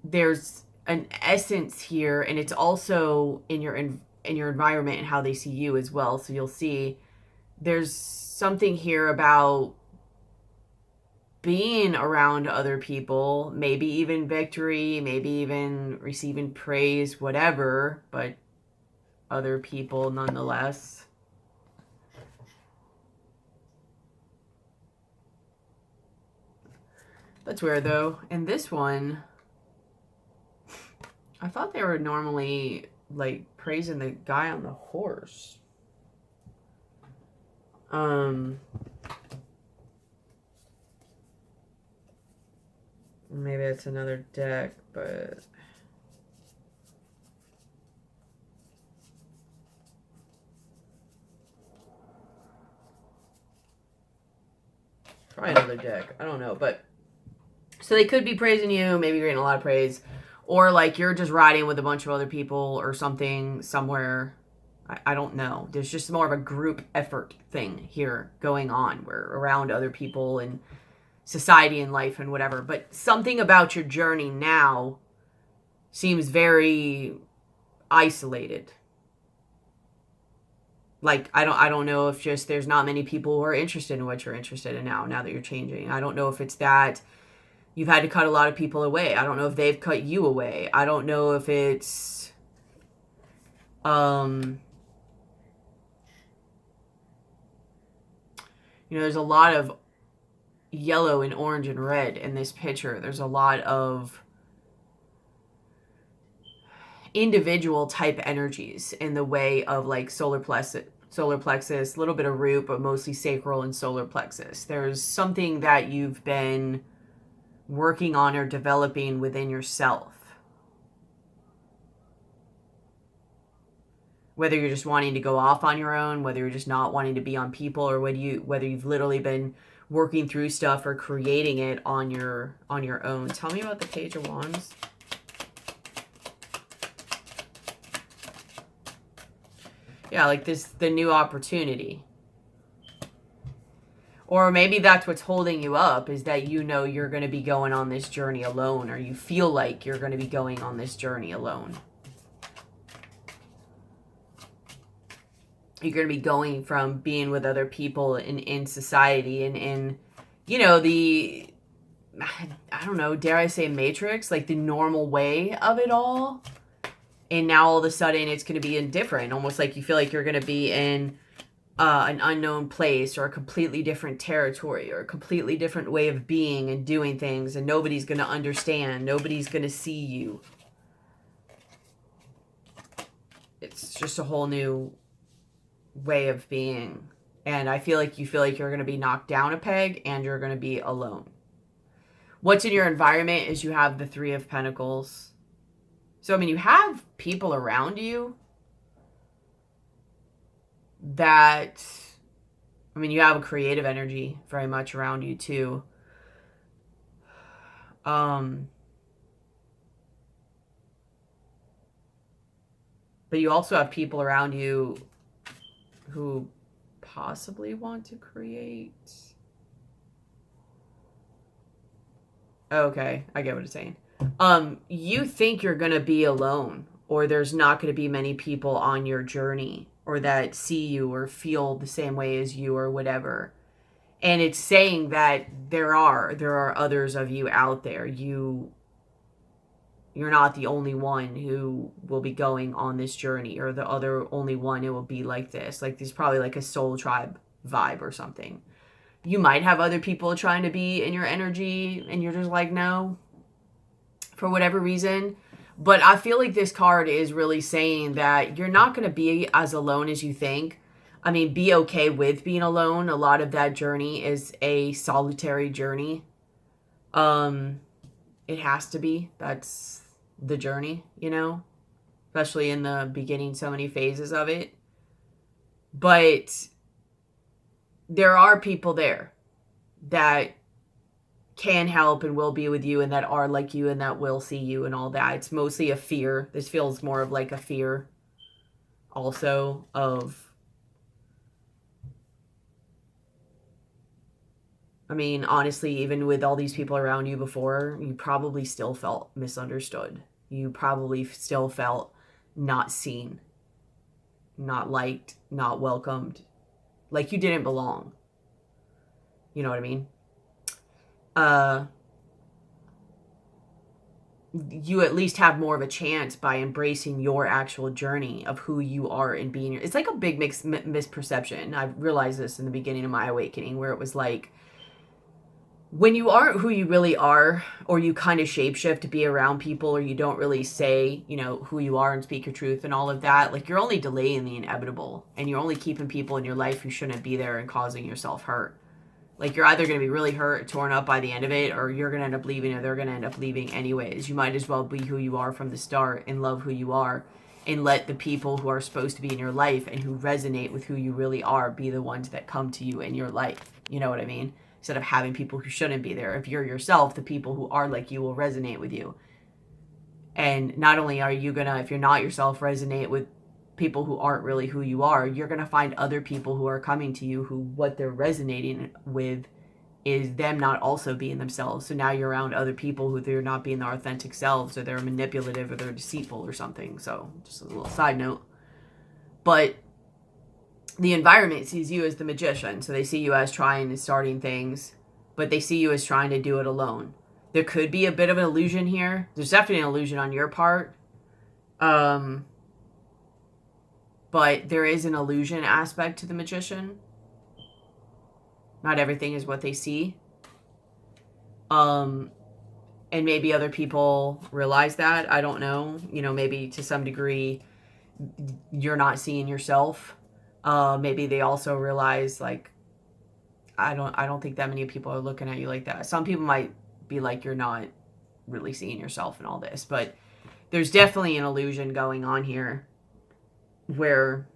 there's an essence here, and it's also in your environment and how they see you as well. So you'll see there's something here about being around other people, maybe even victory, maybe even receiving praise, whatever, but other people nonetheless. That's weird though. And this one, I thought they were normally like praising the guy on the horse. Maybe it's another deck, but probably another deck. I don't know, but so they could be praising you, maybe you're getting a lot of praise, or like you're just riding with a bunch of other people or something somewhere, I don't know. There's just more of a group effort thing here going on. We're around other people and society and life and whatever. But something about your journey now seems very isolated. Like, I don't know if just there's not many people who are interested in what you're interested in now that you're changing. I don't know if it's that you've had to cut a lot of people away. I don't know if they've cut you away. I don't know if it's there's a lot of yellow and orange and red in this picture. There's a lot of individual type energies in the way of like solar plexus, a little bit of root, but mostly sacral and solar plexus. There's something that you've been working on or developing within yourself. Whether you're just wanting to go off on your own, whether you're just not wanting to be on people, or whether you've literally been working through stuff or creating it on your own. Tell me about the Page of Wands. Yeah, like the new opportunity. Or maybe that's what's holding you up, is that you're going to be going on this journey alone, or you feel like you're going to be going on this journey alone. You're going to be going from being with other people in society and in, I don't know, dare I say matrix, like the normal way of it all. And now all of a sudden it's going to be indifferent, almost like you feel like you're going to be in an unknown place or a completely different territory or a completely different way of being and doing things, and nobody's going to understand. Nobody's going to see you. It's just a whole new way of being. And I feel like you're going to be knocked down a peg and you're going to be alone. What's in your environment is you have the Three of Pentacles. So, I mean, you have people around you that, I mean, you have a creative energy very much around you too. But you also have people around you who possibly want to create. Okay, I get what it's saying. You think you're going to be alone, or there's not going to be many people on your journey, or that see you or feel the same way as you or whatever. And it's saying that there are others of you out there. You're not the only one who will be going on this journey, or the other only one who will be like this. Like, there's probably like a soul tribe vibe or something. You might have other people trying to be in your energy and you're just like, no, for whatever reason. But I feel like this card is really saying that you're not going to be as alone as you think. I mean, be okay with being alone. A lot of that journey is a solitary journey. It has to be. That's the journey, especially in the beginning, so many phases of it. But there are people there that can help and will be with you and that are like you and that will see you and all that. It's mostly a fear. This feels more of like a fear also of, I mean, honestly, even with all these people around you before, you probably still felt misunderstood. You probably still felt not seen, not liked, not welcomed, like you didn't belong. You know what I mean? You at least have more of a chance by embracing your actual journey of who you are and being. It's like a big misperception. I realized this in the beginning of my awakening, where it was like, when you aren't who you really are, or you kind of shapeshift to be around people, or you don't really say, who you are and speak your truth and all of that, like, you're only delaying the inevitable, and you're only keeping people in your life who shouldn't be there and causing yourself hurt. Like, you're either going to be really hurt, torn up by the end of it, or you're going to end up leaving, or they're going to end up leaving anyways. You might as well be who you are from the start and love who you are, and let the people who are supposed to be in your life and who resonate with who you really are be the ones that come to you in your life. You know what I mean? Instead of having people who shouldn't be there. If you're yourself, the people who are like you will resonate with you. And not only are you going to, if you're not yourself, resonate with people who aren't really who you are, you're going to find other people who are coming to you who what they're resonating with is them not also being themselves. So now you're around other people who they're not being their authentic selves, or they're manipulative, or they're deceitful or something. So just a little side note. But the environment sees you as the magician. So they see you as trying and starting things, but they see you as trying to do it alone. There could be a bit of an illusion here. There's definitely an illusion on your part. But there is an illusion aspect to the magician. Not everything is what they see. And maybe other people realize that. I don't know. You know, maybe to some degree you're not seeing yourself. Maybe they also realize, like, I don't think that many people are looking at you like that. Some people might be like, you're not really seeing yourself in all this, but there's definitely an illusion going on here where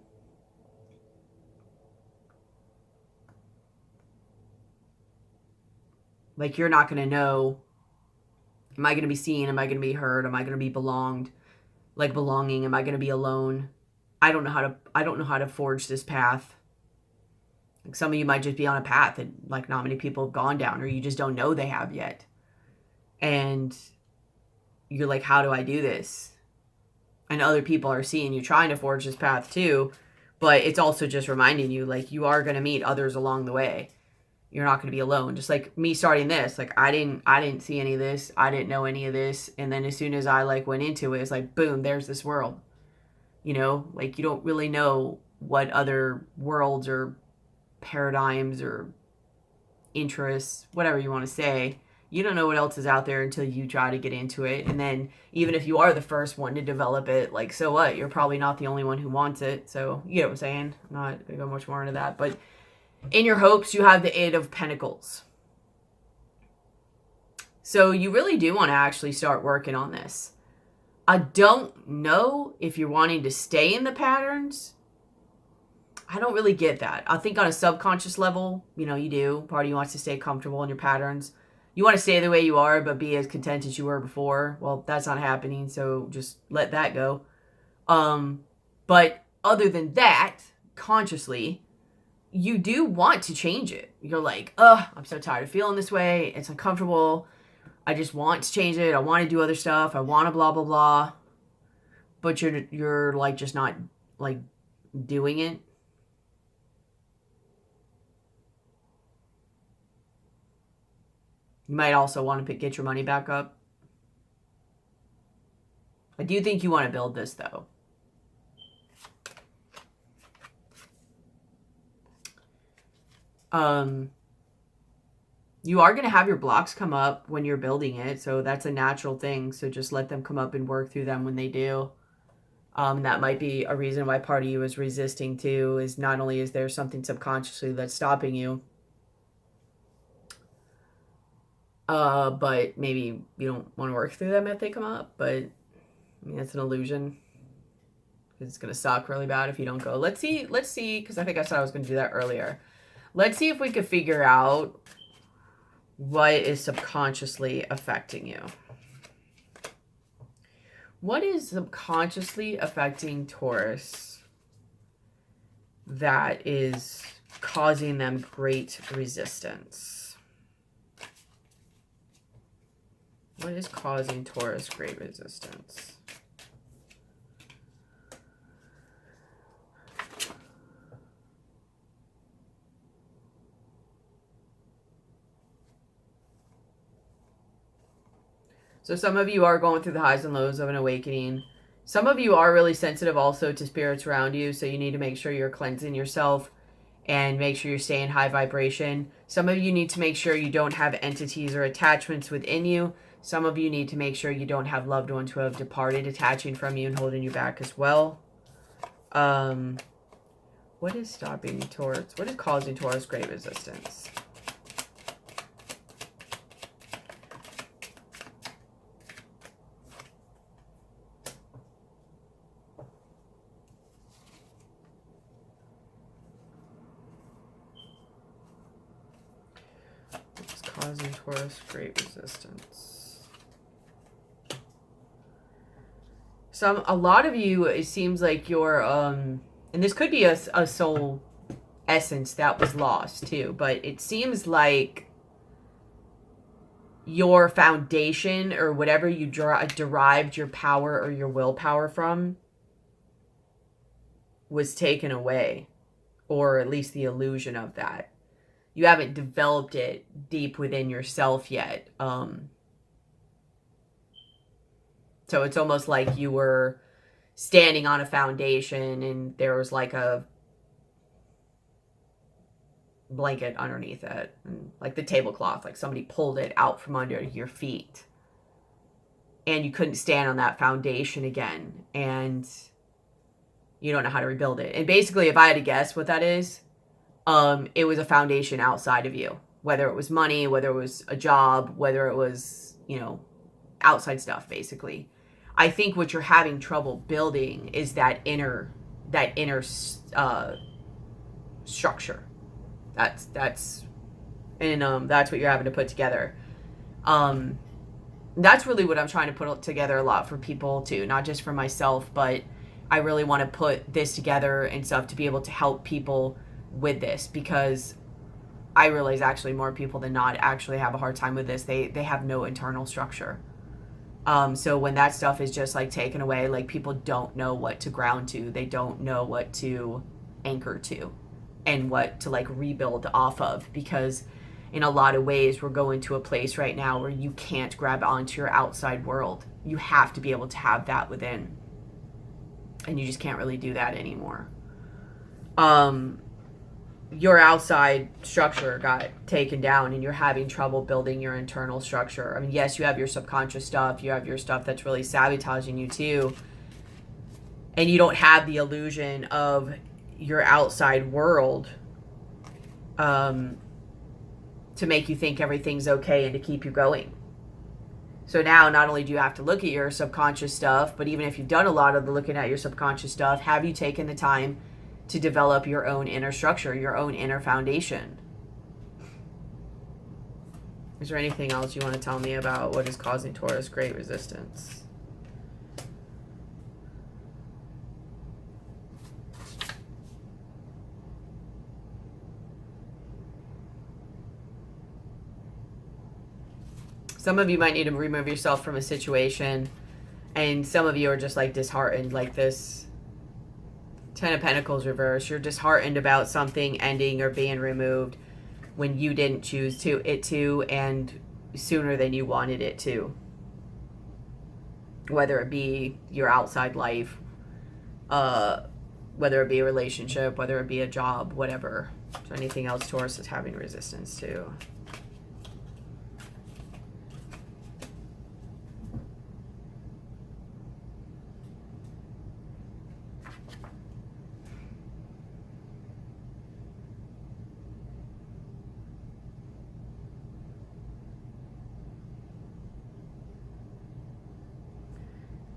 like you're not going to know, am I going to be seen? Am I going to be heard? Am I going to be belonging? Am I going to be alone? I don't know how to forge this path. Like, some of you might just be on a path that like not many people have gone down, or you just don't know they have yet. And you're like, how do I do this? And other people are seeing you trying to forge this path too, but it's also just reminding you, like, you are going to meet others along the way. You're not going to be alone. Just like me starting this, like I didn't see any of this. I didn't know any of this. And then as soon as I like went into it, it's like, boom, there's this world. You know, like you don't really know what other worlds or paradigms or interests, whatever you want to say. You don't know what else is out there until you try to get into it. And then even if you are the first one to develop it, like, so what? You're probably not the only one who wants it. So, you know what I'm saying? I'm not going to go much more into that. But in your hopes, you have the Eight of Pentacles. So you really do want to actually start working on this. I don't know if you're wanting to stay in the patterns. I don't really get that. I think on a subconscious level, you know, you do. Part of you wants to stay comfortable in your patterns. You want to stay the way you are, but be as content as you were before. Well, that's not happening, so just let that go. But other than that, consciously, you do want to change it. You're like, I'm so tired of feeling this way. It's uncomfortable. I just want to change it. I want to do other stuff. I want to blah, blah, blah. But you're like just not like doing it. You might also want to get your money back up. I do think you want to build this, though. You are going to have your blocks come up when you're building it. So that's a natural thing. So just let them come up and work through them when they do. That might be a reason why part of you is resisting too, is not only is there something subconsciously that's stopping you, but maybe you don't want to work through them if they come up. But I mean, that's an illusion. It's going to suck really bad if you don't go. Let's see, because I think I said I was going to do that earlier. Let's see if we could figure out what is subconsciously affecting you. What is subconsciously affecting Taurus that is causing them great resistance? What is causing Taurus great resistance? So some of you are going through the highs and lows of an awakening. Some of you are really sensitive also to spirits around you. So you need to make sure you're cleansing yourself and make sure you're staying high vibration. Some of you need to make sure you don't have entities or attachments within you. Some of you need to make sure you don't have loved ones who have departed, attaching from you and holding you back as well. What is stopping Taurus? What is causing Taurus great resistance? Causing Taurus great resistance. a lot of you, it seems like you're, and this could be a soul essence that was lost too, but it seems like your foundation or whatever you derived your power or your willpower from was taken away, or at least the illusion of that. You haven't developed it deep within yourself yet. So it's almost like you were standing on a foundation and there was like a blanket underneath it, and like the tablecloth, like somebody pulled it out from under your feet and you couldn't stand on that foundation again, and you don't know how to rebuild it. And basically, if I had to guess what that is, it was a foundation outside of you, whether it was money, whether it was a job, whether it was, outside stuff. Basically, I think what you're having trouble building is that inner structure. That's what you're having to put together. That's really what I'm trying to put together a lot for people too, not just for myself, but I really want to put this together and stuff to be able to help people with this, because I realize actually more people than not actually have a hard time with this. They have no internal structure. So when that stuff is just like taken away, like people don't know what to ground to. They don't know what to anchor to and what to like rebuild off of, because in a lot of ways we're going to a place right now where you can't grab onto your outside world. You have to be able to have that within, and you just can't really do that anymore. Your outside structure got taken down and you're having trouble building your internal structure. I mean, yes, you have your subconscious stuff, you have your stuff that's really sabotaging you too, and you don't have the illusion of your outside world to make you think everything's okay and to keep you going. So now not only do you have to look at your subconscious stuff, but even if you've done a lot of the looking at your subconscious stuff, have you taken the time to develop your own inner structure, your own inner foundation? Is there anything else you want to tell me about what is causing Taurus great resistance? Some of you might need to remove yourself from a situation, and some of you are just like disheartened, like this Ten of Pentacles reverse. You're disheartened about something ending or being removed when you didn't choose it to, and sooner than you wanted it to. Whether it be your outside life, whether it be a relationship, whether it be a job, whatever. Is there anything else Taurus is having resistance to?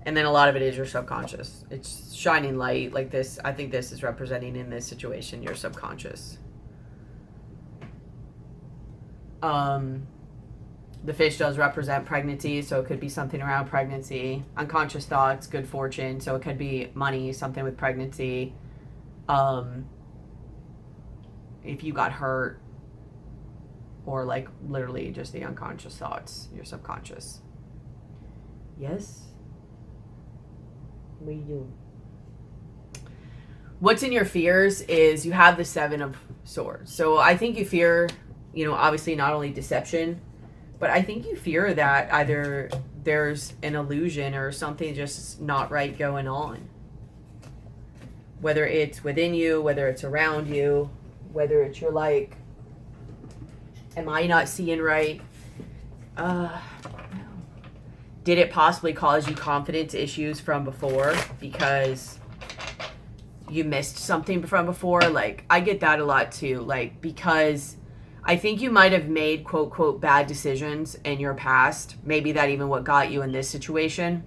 And then a lot of it is your subconscious. It's shining light like this. I think this is representing in this situation your subconscious. The fish does represent pregnancy, so it could be something around pregnancy. Unconscious thoughts, good fortune, so it could be money, something with pregnancy. If you got hurt, or like literally just the unconscious thoughts, your subconscious. Yes. We do. What's in your fears is you have the Seven of Swords. So I think you fear, obviously not only deception, but I think you fear that either there's an illusion or something just not right going on. Whether it's within you, whether it's around you, whether it's you're like, am I not seeing right? Did it possibly cause you confidence issues from before because you missed something from before? Like, I get that a lot too. Like, because I think you might have made quote, quote, bad decisions in your past. Maybe that even what got you in this situation.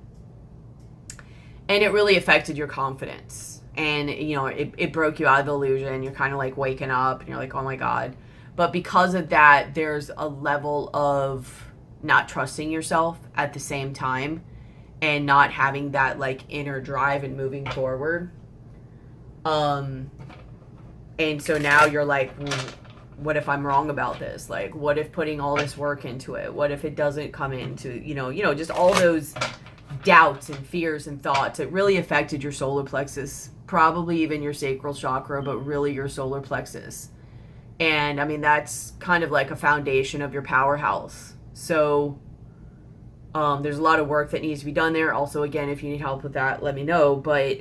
And it really affected your confidence. And, it broke you out of the illusion. You're kind of like waking up and you're like, oh my God. But because of that, there's a level of not trusting yourself at the same time. and not having that like inner drive and moving forward. And so now you're like, what if I'm wrong about this? Like, what if putting all this work into it, what if it doesn't come into, just all those doubts and fears and thoughts. It really affected your solar plexus, probably even your sacral chakra, but really your solar plexus. And I mean, that's kind of like a foundation of your powerhouse. So there's a lot of work that needs to be done there. Also, again, if you need help with that, let me know. But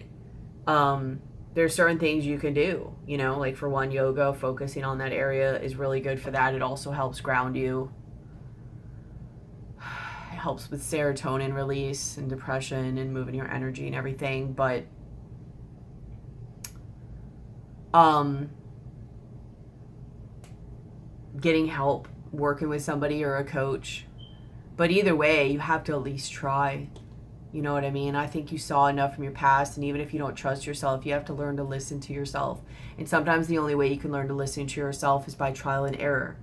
there's certain things you can do, like for one, yoga, focusing on that area is really good for that. It also helps ground you. It helps with serotonin release and depression and moving your energy and everything. But getting help, working with somebody or a coach. But either way, you have to at least try. You know what I mean? I think you saw enough from your past, and even if you don't trust yourself, you have to learn to listen to yourself. And sometimes the only way you can learn to listen to yourself is by trial and error.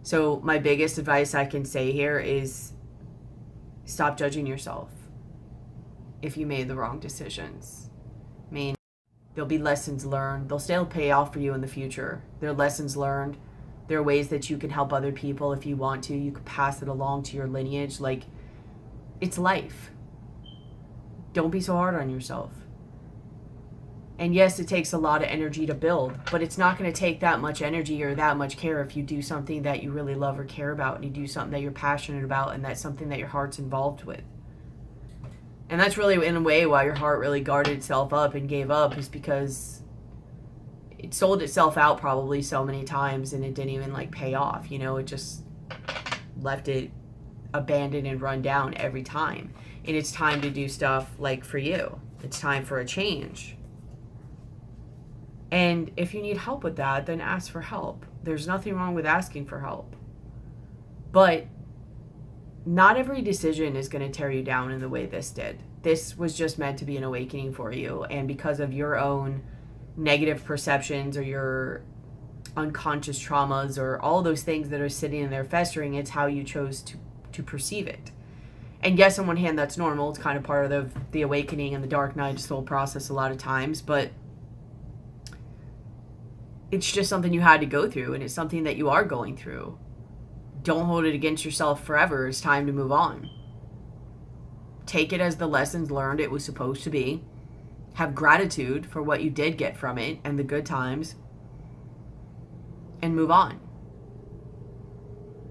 So my biggest advice I can say here is stop judging yourself if you made the wrong decisions. I mean, there'll be lessons learned. They'll still pay off for you in the future. There are lessons learned. There are ways that you can help other people if you want to. You could pass it along to your lineage. Like, it's life. Don't be so hard on yourself. And yes, it takes a lot of energy to build, but it's not going to take that much energy or that much care if you do something that you really love or care about, and you do something that you're passionate about, and that's something that your heart's involved with. And that's really, in a way, why your heart really guarded itself up and gave up, is because it sold itself out probably so many times and it didn't even like pay off. It just left it abandoned and run down every time. And it's time to do stuff like for you. It's time for a change. And if you need help with that, then ask for help. There's nothing wrong with asking for help. But not every decision is going to tear you down in the way this did. This was just meant to be an awakening for you. And because of your own negative perceptions or your unconscious traumas or all those things that are sitting in there festering, it's how you chose to perceive it. And yes, on one hand, that's normal. It's kind of part of the awakening and the dark night of soul process a lot of times, but it's just something you had to go through, and it's something that you are going through. Don't hold it against yourself forever. It's time to move on. Take it as the lessons learned it was supposed to be. Have gratitude for what you did get from it and the good times, and move on.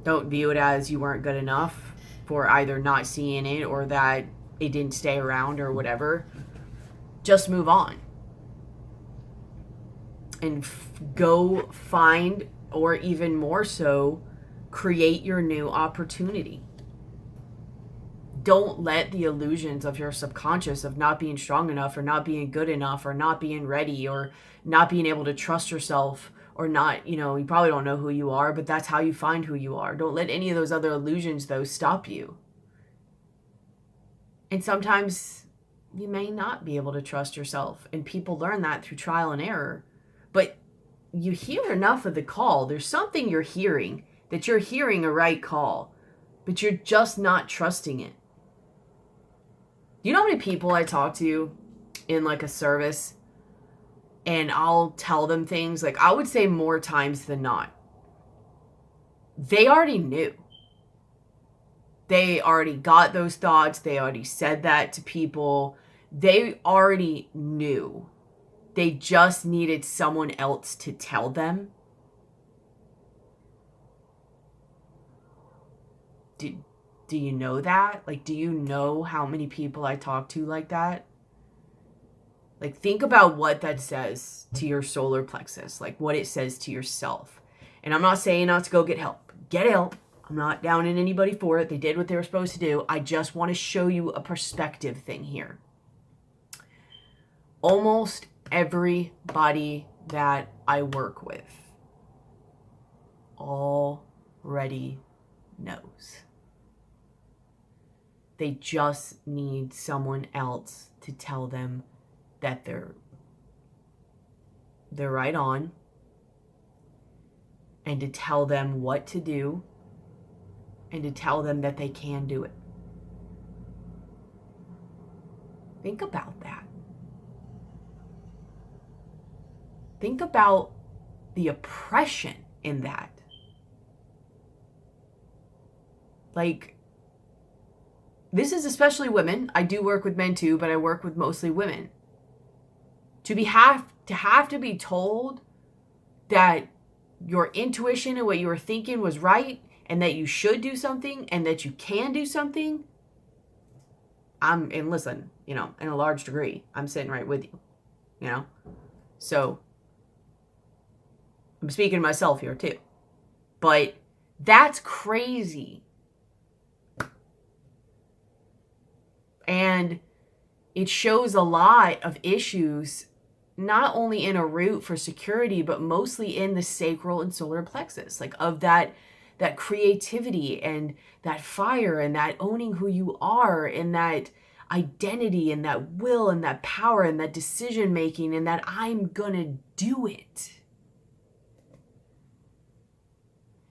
Don't view it as you weren't good enough for either not seeing it or that it didn't stay around or whatever. Just move on. And go find, or even more so, create your new opportunity. Don't let the illusions of your subconscious of not being strong enough or not being good enough or not being ready or not being able to trust yourself or not, you probably don't know who you are, but that's how you find who you are. Don't let any of those other illusions, though, stop you. And sometimes you may not be able to trust yourself, and people learn that through trial and error. But you hear enough of the call. There's something you're hearing, that you're hearing a right call, but you're just not trusting it. You know how many people I talk to in like a service, and I'll tell them things, like I would say more times than not, they already knew. They already got those thoughts. They already said that to people. They already knew. They just needed someone else to tell them. Do you know that? Like, do you know how many people I talk to like that? Like, think about what that says to your solar plexus, like what it says to yourself. And I'm not saying not to go get help. Get help. I'm not downing anybody for it. They did what they were supposed to do. I just want to show you a perspective thing here. Almost everybody that I work with already knows. They just need someone else to tell them that they're right on, and to tell them what to do, and to tell them that they can do it. Think about that. Think about the oppression in that. Like, this is especially women. I do work with men too, but I work with mostly women. To have to be told that your intuition and what you were thinking was right, and that you should do something, and that you can do something. And listen, in a large degree, I'm sitting right with you, So I'm speaking to myself here too. But that's crazy. And it shows a lot of issues, not only in a root for security, but mostly in the sacral and solar plexus, like of that creativity and that fire and that owning who you are and that identity and that will and that power and that decision making and that I'm gonna do it.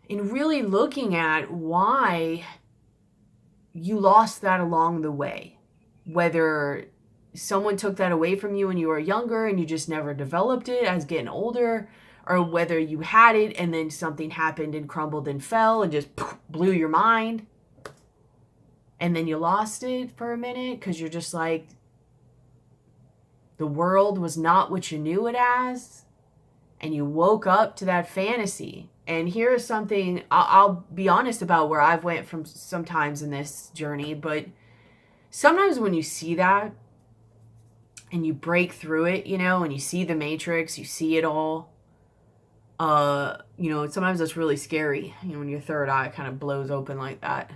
And really looking at why you lost that along the way. Whether someone took that away from you when you were younger and you just never developed it as getting older, or whether you had it and then something happened and crumbled and fell and just blew your mind. And then you lost it for a minute because you're just like, the world was not what you knew it as. And you woke up to that fantasy. And here's something I'll be honest about where I've went from sometimes in this journey, but sometimes when you see that and you break through it, and you see the matrix, you see it all, sometimes that's really scary, when your third eye kind of blows open like that.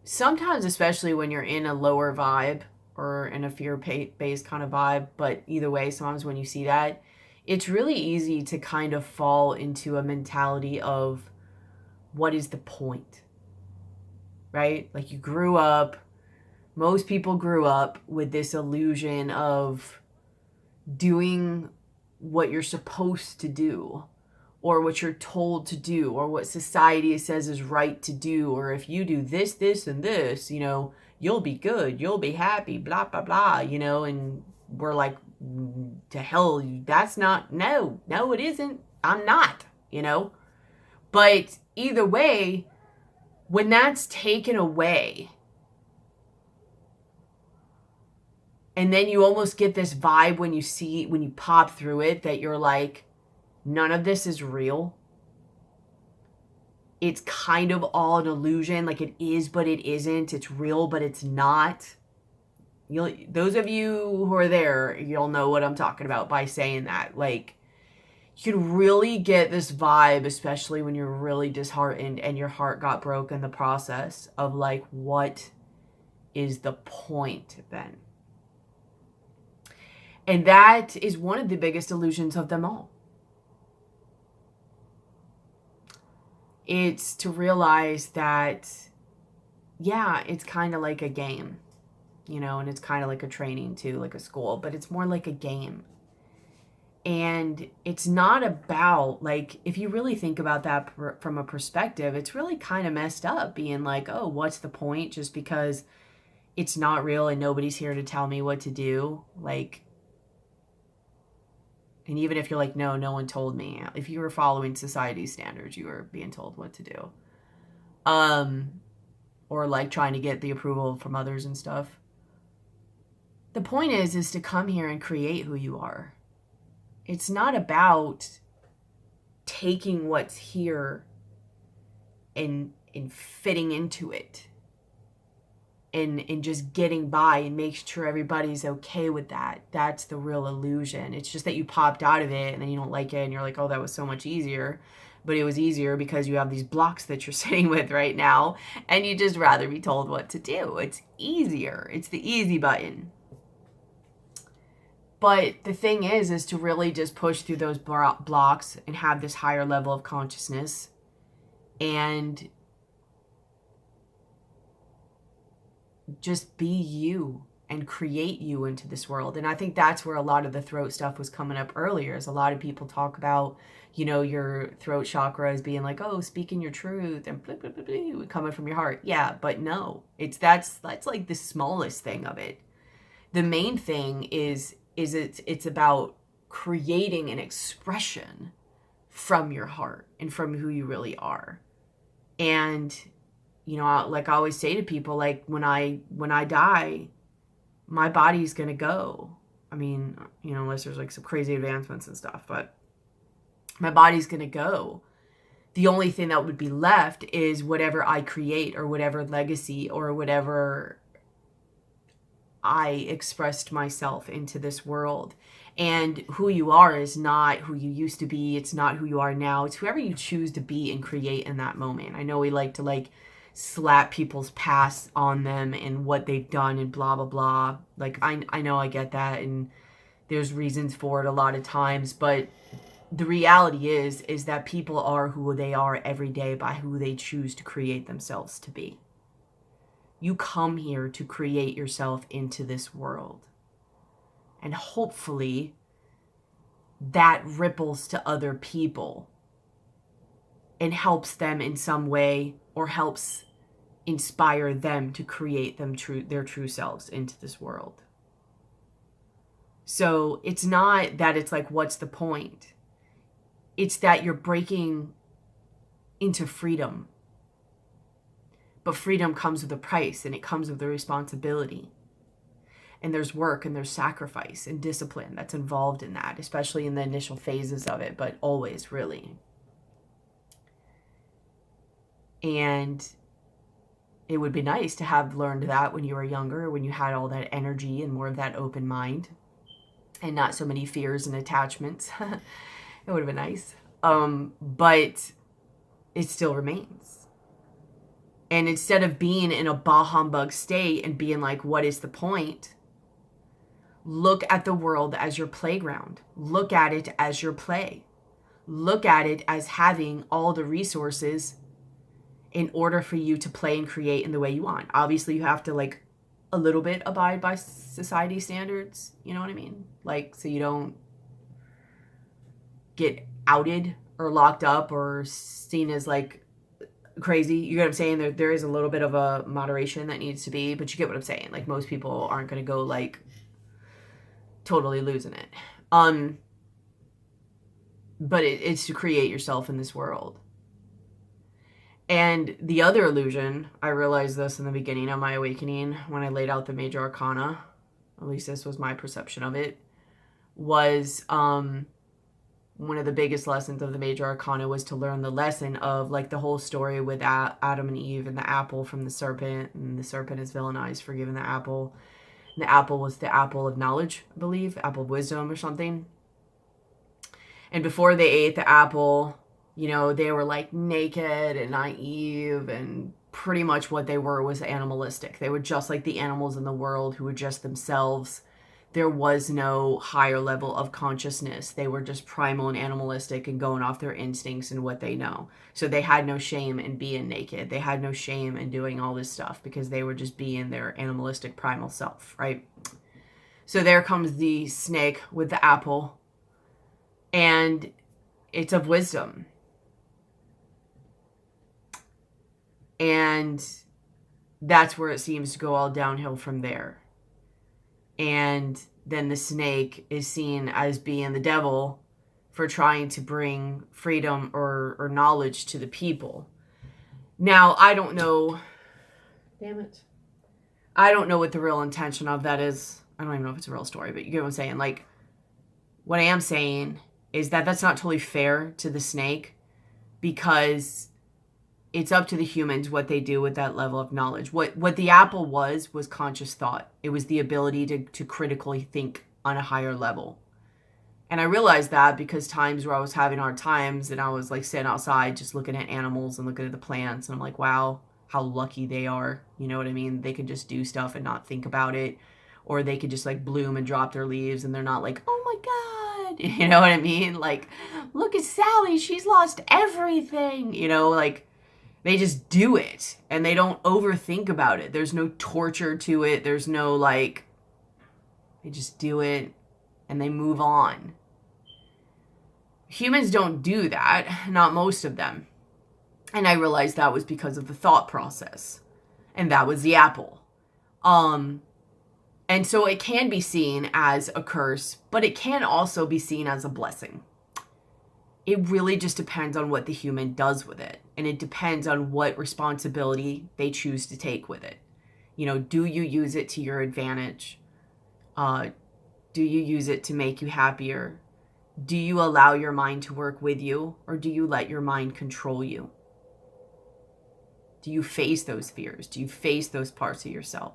Sometimes, especially when you're in a lower vibe or in a fear-based kind of vibe, but either way, sometimes when you see that, it's really easy to kind of fall into a mentality of, what is the point? Right? Like, you grew up, most people grew up with this illusion of doing what you're supposed to do, or what you're told to do, or what society says is right to do, or if you do this, this, and this, you'll be good, you'll be happy, blah, blah, blah, and we're like, to hell, that's not, no, it isn't, I'm not, But either way, when that's taken away, and then you almost get this vibe when you pop through it, that you're like, none of this is real. It's kind of all an illusion, like it is, but it isn't. It's real, but it's not. Those of you who are there, you'll know what I'm talking about by saying that. Like, you can really get this vibe, especially when you're really disheartened and your heart got broke in the process of like, what is the point then? And that is one of the biggest illusions of them all. It's to realize that, yeah, it's kind of like a game, and it's kind of like a training too, like a school, but it's more like a game. And it's not about, like, if you really think about that from a perspective, it's really kind of messed up being like, oh, what's the point? Just because it's not real and nobody's here to tell me what to do. Like, and even if you're like, no one told me. If you were following society's standards, you were being told what to do. Or like trying to get the approval from others and stuff. The point is to come here and create who you are. It's not about taking what's here and fitting into it. And just getting by and make sure everybody's okay with that. That's the real illusion. It's just that you popped out of it and then you don't like it and you're like, oh, that was so much easier. But it was easier because you have these blocks that you're sitting with right now and you just rather be told what to do. It's easier. It's the easy button. But the thing is to really just push through those blocks and have this higher level of consciousness and just be you and create you into this world. And I think that's where a lot of the throat stuff was coming up earlier, is a lot of people talk about, you know, your throat chakra as being like, oh, speaking your truth and blah, blah, blah, blah, coming from your heart. Yeah, but no, that's like the smallest thing of it. The main thing is it's about creating an expression from your heart and from who you really are. And, you know, like I always say to people, like when I die, my body's going to go. I mean, you know, unless there's like some crazy advancements and stuff, but my body's going to go. The only thing that would be left is whatever I create, or whatever legacy, or whatever I expressed myself into this world. And who you are is not who you used to be. It's not who you are now. It's whoever you choose to be and create in that moment. I know we like to like slap people's past on them and what they've done and blah, blah, blah. Like, I know I get that, and there's reasons for it a lot of times, but the reality is that people are who they are every day by who they choose to create themselves to be. You come here to create yourself into this world. And hopefully that ripples to other people and helps them in some way, or helps inspire them to create their true selves into this world. So it's not that it's like, what's the point? It's that you're breaking into freedom. But freedom comes with a price, and it comes with a responsibility. And there's work and there's sacrifice and discipline that's involved in that, especially in the initial phases of it, but always, really. And it would be nice to have learned that when you were younger, when you had all that energy and more of that open mind and not so many fears and attachments. It would have been nice. But it still remains. And instead of being in a bah humbug state and being like, what is the point? Look at the world as your playground. Look at it as your play. Look at it as having all the resources in order for you to play and create in the way you want. Obviously, you have to like a little bit abide by society standards. You know what I mean? Like, so you don't get outed or locked up or seen as like crazy. You get what I'm saying? There is a little bit of a moderation that needs to be, but you get what I'm saying. Like, most people aren't going to go like totally losing it. But it's to create yourself in this world. And the other illusion, I realized this in the beginning of my awakening when I laid out the major arcana, at least this was my perception of it, was one of the biggest lessons of the major arcana was to learn the lesson of like the whole story with Adam and Eve and the apple from the serpent, and the serpent is villainized for giving the apple. And the apple was the apple of knowledge, I believe, apple of wisdom or something. And before they ate the apple, you know, they were like naked and naive, and pretty much what they were was animalistic. They were just like the animals in the world who were just themselves. There was no higher level of consciousness. They were just primal and animalistic and going off their instincts and what they know. So they had no shame in being naked. They had no shame in doing all this stuff because they were just being their animalistic primal self, right? So there comes the snake with the apple, and it's of wisdom. And that's where it seems to go all downhill from there. And then the snake is seen as being the devil for trying to bring freedom or knowledge to the people. Now, I don't know. Damn it. I don't know what the real intention of that is. I don't even know if it's a real story, but you get what I'm saying. Like, what I am saying is that that's not totally fair to the snake, because it's up to the humans what they do with that level of knowledge. What the apple was conscious thought. It was the ability to critically think on a higher level. And I realized that because times where I was having hard times and I was like sitting outside just looking at animals and looking at the plants, and I'm like, wow, how lucky they are. You know what I mean? They can just do stuff and not think about it. Or they could just like bloom and drop their leaves and they're not like, oh my God. You know what I mean? Like, look at Sally, she's lost everything. You know, like, they just do it and they don't overthink about it. There's no torture to it. There's no like They just do it and they move on. Humans don't do that, not most of them. And I realized that was because of the thought process. And that was the apple. And so it can be seen as a curse, but it can also be seen as a blessing. It really just depends on what the human does with it. And it depends on what responsibility they choose to take with it. You know, do you use it to your advantage? Do you use it to make you happier? Do you allow your mind to work with you, or do you let your mind control you? Do you face those fears? Do you face those parts of yourself?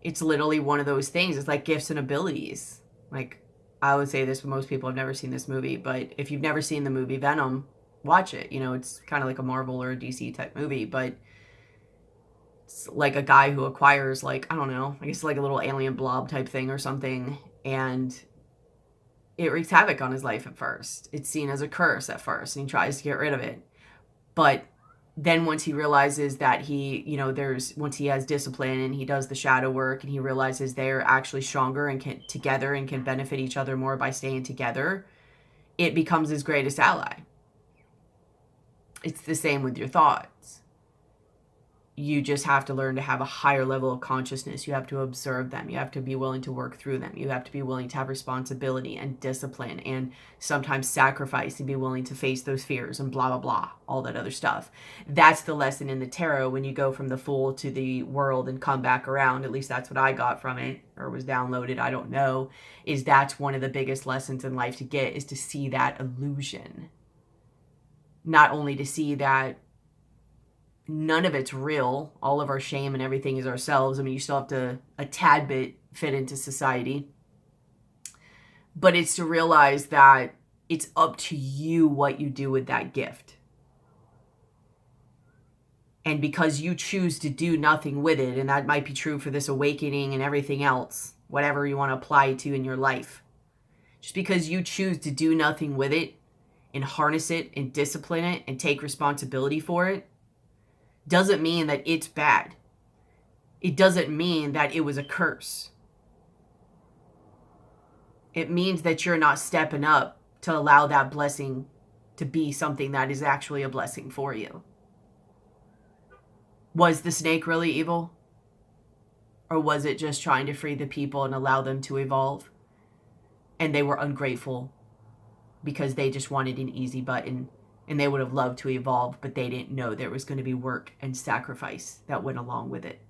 It's literally one of those things. It's like gifts and abilities. Like, I would say this, but most people have never seen this movie. But if you've never seen the movie Venom, watch it. You know, it's kind of like a Marvel or a DC type movie, but it's like a guy who acquires, like, I don't know, I guess like a little alien blob type thing or something. And it wreaks havoc on his life at first. It's seen as a curse at first, and he tries to get rid of it. But then once he realizes that he, you know, once he has discipline and he does the shadow work and he realizes they're actually stronger and can together and can benefit each other more by staying together, it becomes his greatest ally. It's the same with your thoughts. You just have to learn to have a higher level of consciousness. You have to observe them. You have to be willing to work through them. You have to be willing to have responsibility and discipline and sometimes sacrifice and be willing to face those fears and blah, blah, blah, all that other stuff. That's the lesson in the tarot when you go from the Fool to the World and come back around. At least that's what I got from it, or was downloaded, I don't know, is that's one of the biggest lessons in life to get, is to see that illusion. Not only to see that none of it's real. All of our shame and everything is ourselves. I mean, you still have to a tad bit fit into society. But it's to realize that it's up to you what you do with that gift. And because you choose to do nothing with it, and that might be true for this awakening and everything else, whatever you want to apply to in your life. Just because you choose to do nothing with it and harness it and discipline it and take responsibility for it, doesn't mean that it's bad. It doesn't mean that it was a curse. It means that you're not stepping up to allow that blessing to be something that is actually a blessing for you. Was the snake really evil? Or was it just trying to free the people and allow them to evolve? And they were ungrateful because they just wanted an easy button. And they would have loved to evolve, but they didn't know there was going to be work and sacrifice that went along with it.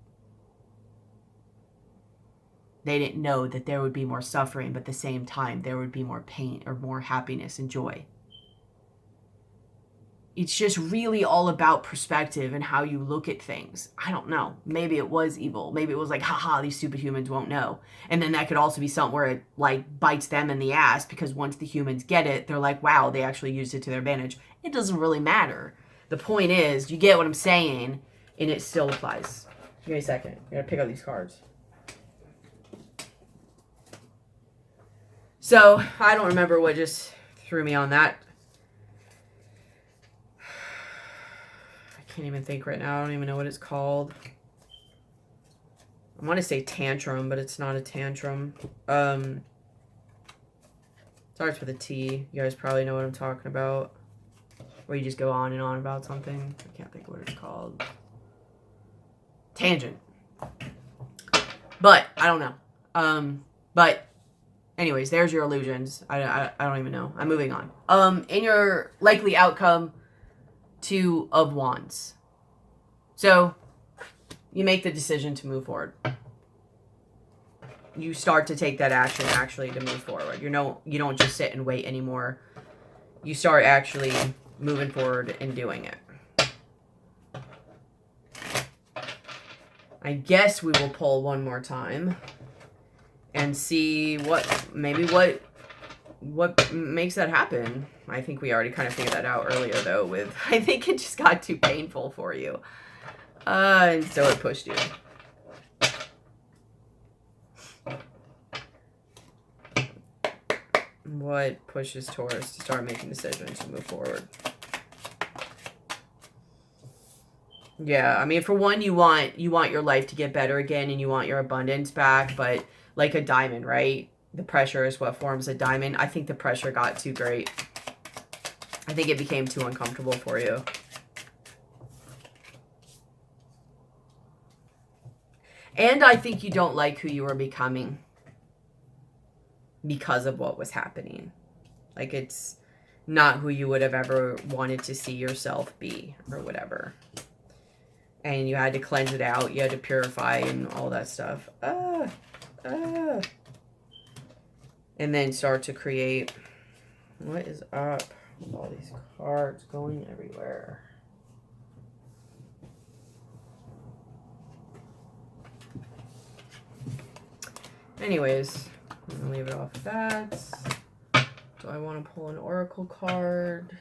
They didn't know that there would be more suffering, but at the same time, there would be more pain or more happiness and joy. It's just really all about perspective and how you look at things. I don't know. Maybe it was evil. Maybe it was like, haha, these stupid humans won't know. And then that could also be something where it like bites them in the ass, because once the humans get it, they're like, wow, they actually used it to their advantage. It doesn't really matter. The point is, you get what I'm saying, and it still applies. Give me a second. I gotta pick up these cards. So, I don't remember what just threw me on that. Can't even think right now. I don't even know what it's called. I want to say tantrum, but it's not a tantrum. Starts with a T. You guys probably know what I'm talking about. Where you just go on and on about something. I can't think of what it's called. Tangent. But I don't know. But anyways, there's your illusions. I don't even know. I'm moving on. In your likely outcome, 2 of Wands. So you make the decision to move forward. You start to take that action actually to move forward. You don't just sit and wait anymore. You start actually moving forward and doing it. I guess we will pull one more time and see what makes that happen. I think we already kind of figured that out earlier, though, I think it just got too painful for you. And so it pushed you. What pushes Taurus to start making decisions to move forward? Yeah, I mean, for one, you want your life to get better again, and you want your abundance back, but like a diamond, right? The pressure is what forms a diamond. I think the pressure got too great. I think it became too uncomfortable for you. And I think you don't like who you were becoming because of what was happening. Like, it's not who you would have ever wanted to see yourself be or whatever. And you had to cleanse it out. You had to purify and all that stuff. And then start to create. What is up with all these cards going everywhere? Anyways, I'm going to leave it off of that. Do I want to pull an oracle card?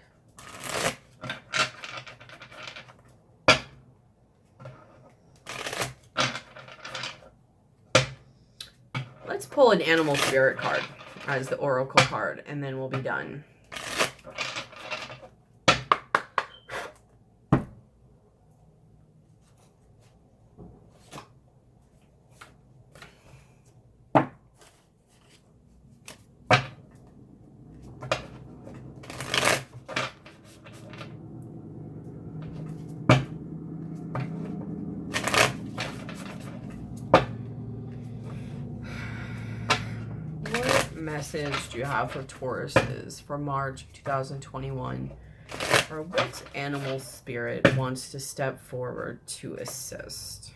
Let's pull an animal spirit card as the oracle card, and then we'll be done. Message do you have for Tauruses for March 2021? Or what animal spirit wants to step forward to assist?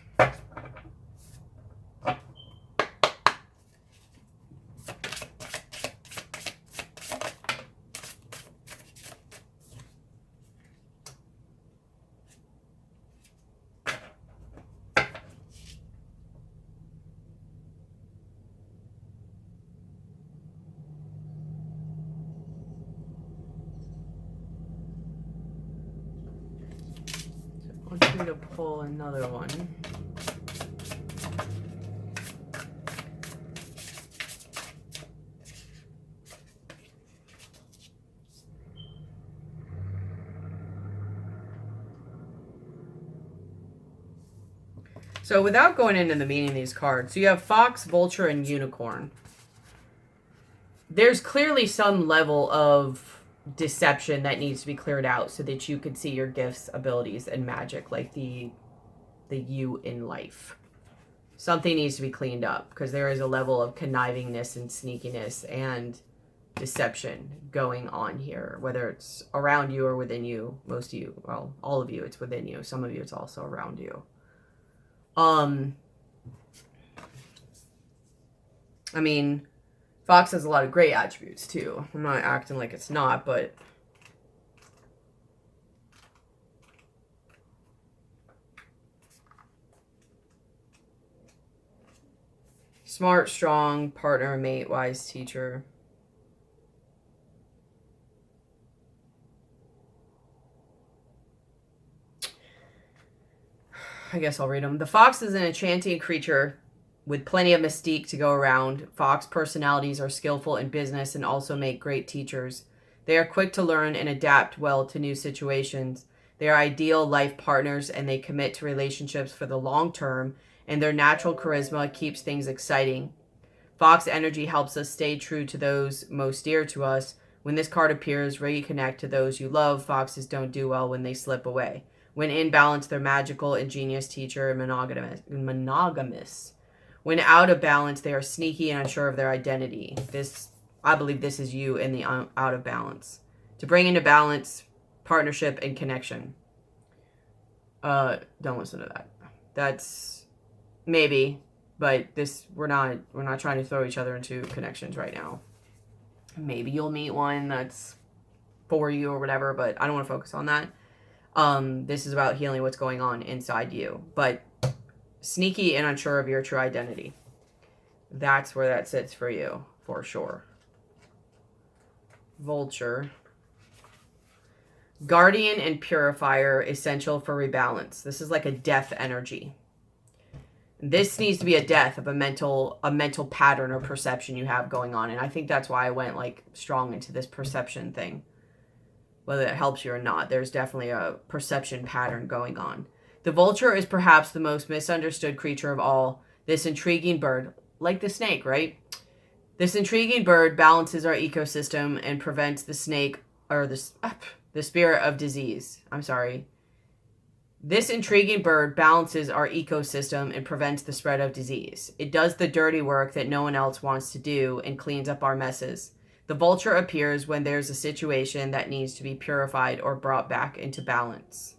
I want you to pull another one. So without going into the meaning of these cards, so you have Fox, Vulture, and Unicorn. There's clearly some level of deception that needs to be cleared out so that you could see your gifts, abilities, and magic, like the you in life. Something needs to be cleaned up because there is a level of connivingness and sneakiness and deception going on here, whether it's around you or within you. Most of you, well, all of you, it's within you. Some of you, it's also around you. I mean, Fox has a lot of great attributes too. I'm not acting like it's not, but smart, strong, partner, mate, wise teacher. I guess I'll read them. The fox is an enchanting creature with plenty of mystique to go around. Fox personalities are skillful in business and also make great teachers. They are quick to learn and adapt well to new situations. They are ideal life partners and they commit to relationships for the long term, and their natural charisma keeps things exciting. Fox energy helps us stay true to those most dear to us. When this card appears, reconnect to those you love. Foxes don't do well when they slip away. When in balance, they're magical, ingenious teacher, and monogamous. When out of balance, they are sneaky and unsure of their identity. I believe this is you in the out of balance. To bring into balance, partnership, and connection. Don't listen to that. That's maybe, but we're not trying to throw each other into connections right now. Maybe you'll meet one that's for you or whatever, but I don't want to focus on that. This is about healing what's going on inside you, but sneaky and unsure of your true identity. That's where that sits for you, for sure. Vulture. Guardian and purifier, essential for rebalance. This is like a death energy. This needs to be a death of a mental pattern or perception you have going on. And I think that's why I went like strong into this perception thing. Whether it helps you or not, there's definitely a perception pattern going on. The vulture is perhaps the most misunderstood creature of all. This intriguing bird, like the snake, right? This intriguing bird balances our ecosystem and prevents the snake, or the spirit of disease. I'm sorry. This intriguing bird balances our ecosystem and prevents the spread of disease. It does the dirty work that no one else wants to do and cleans up our messes. The vulture appears when there's a situation that needs to be purified or brought back into balance.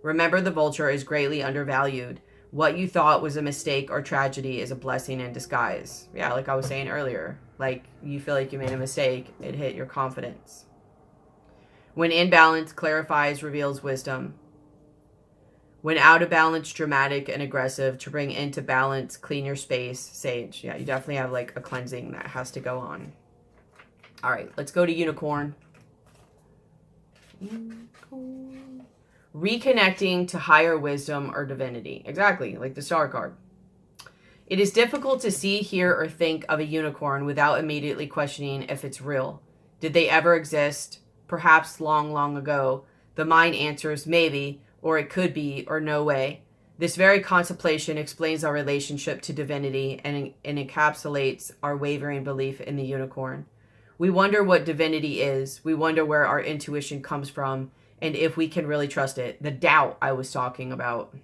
Remember, the vulture is greatly undervalued. What you thought was a mistake or tragedy is a blessing in disguise. Yeah, like I was saying earlier. Like, you feel like you made a mistake, it hit your confidence. When in balance, clarifies, reveals wisdom. When out of balance, dramatic and aggressive. To bring into balance, clean your space, sage. Yeah, you definitely have like a cleansing that has to go on. All right, let's go to unicorn. Reconnecting to higher wisdom or divinity. Exactly, like the star card. It is difficult to see, hear, or think of a unicorn without immediately questioning if it's real. Did they ever exist? Perhaps long, long ago. The mind answers maybe, or it could be, or no way. This very contemplation explains our relationship to divinity and encapsulates our wavering belief in the unicorn. We wonder what divinity is. We wonder where our intuition comes from and if we can really trust it. The doubt I was talking about.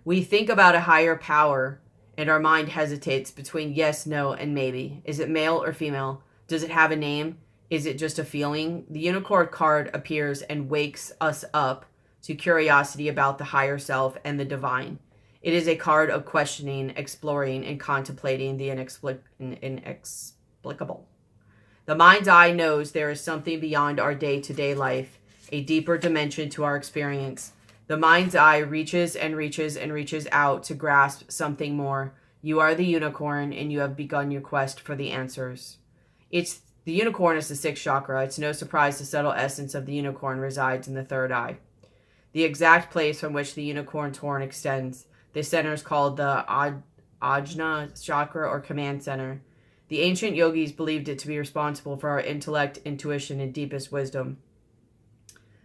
We think about a higher power and our mind hesitates between yes, no, and maybe. Is it male or female? Does it have a name? Is it just a feeling? The unicorn card appears and wakes us up to curiosity about the higher self and the divine. It is a card of questioning, exploring, and contemplating the inexplicable. The mind's eye knows there is something beyond our day-to-day life, a deeper dimension to our experience. The mind's eye reaches and reaches and reaches out to grasp something more. You are the unicorn, and you have begun your quest for the answers. The unicorn is the sixth chakra. It's no surprise the subtle essence of the unicorn resides in the third eye. The exact place from which the unicorn's horn extends. This center is called the Ajna chakra or command center. The ancient yogis believed it to be responsible for our intellect, intuition, and deepest wisdom.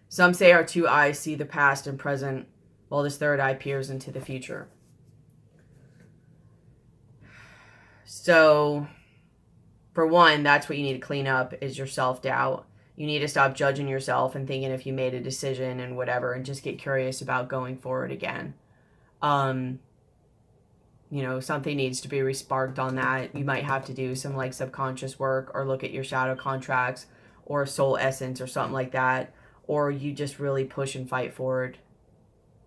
Some say our two eyes see the past and present, while this third eye peers into the future. So, for one, that's what you need to clean up is your self-doubt. You need to stop judging yourself and thinking if you made a decision and whatever, and just get curious about going forward again. Something needs to be resparked on that. You might have to do some like subconscious work or look at your shadow contracts or soul essence or something like that. Or you just really push and fight forward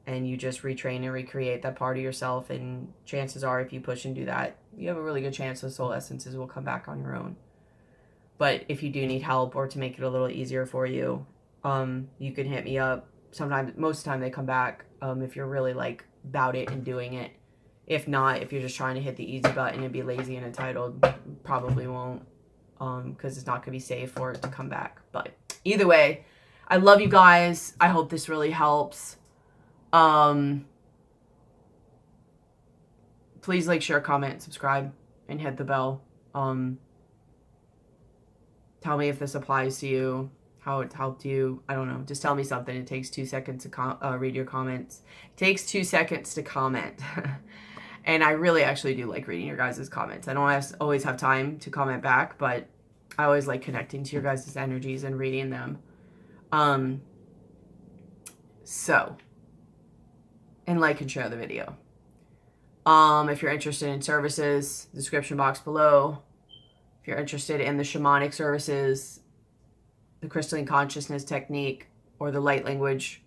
and you just retrain and recreate that part of yourself. And chances are, if you push and do that, you have a really good chance those soul essences will come back on your own. But if you do need help or to make it a little easier for you, you can hit me up. Sometimes, most of the time they come back if you're really like about it and doing it. If not, if you're just trying to hit the easy button and be lazy and entitled, probably won't because it's not going to be safe for it to come back. But either way, I love you guys. I hope this really helps. Please like, share, comment, subscribe, and hit the bell. Tell me if this applies to you, how it helped you. I don't know. Just tell me something. It takes 2 seconds to read your comments. It takes 2 seconds to comment. And I really actually do like reading your guys' comments. I don't always have time to comment back, but I always like connecting to your guys' energies and reading them. And like and share the video. If you're interested in services, description box below. If you're interested in the shamanic services, the crystalline consciousness technique, or the light language,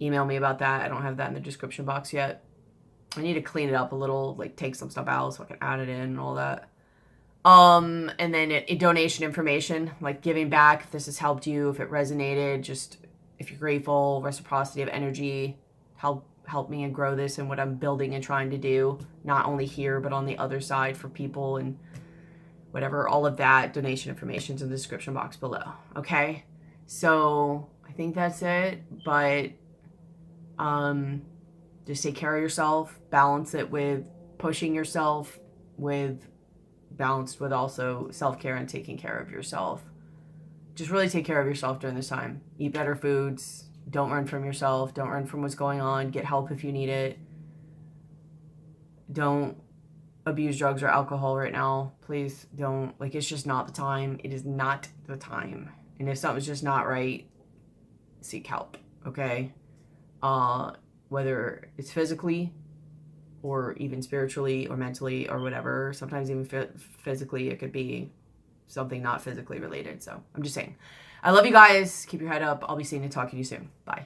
email me about that. I don't have that in the description box yet. I need to clean it up a little, like take some stuff out so I can add it in and all that. And then donation information, like giving back, if this has helped you, if it resonated, just if you're grateful, reciprocity of energy, help me and grow this and what I'm building and trying to do, not only here, but on the other side for people and whatever, all of that, donation information's in the description box below. Okay. So I think that's it, but, just take care of yourself, balance it with pushing yourself balanced with also self-care and taking care of yourself. Just really take care of yourself during this time. Eat better foods. Don't run from yourself. Don't run from what's going on. Get help if you need it. Don't abuse drugs or alcohol right now. Please don't. Like, it's just not the time. It is not the time. And if something's just not right, seek help, okay? Whether it's physically or even spiritually or mentally or whatever. Sometimes even physically, it could be something not physically related. So I'm just saying. I love you guys. Keep your head up. I'll be seeing and talking to you soon. Bye.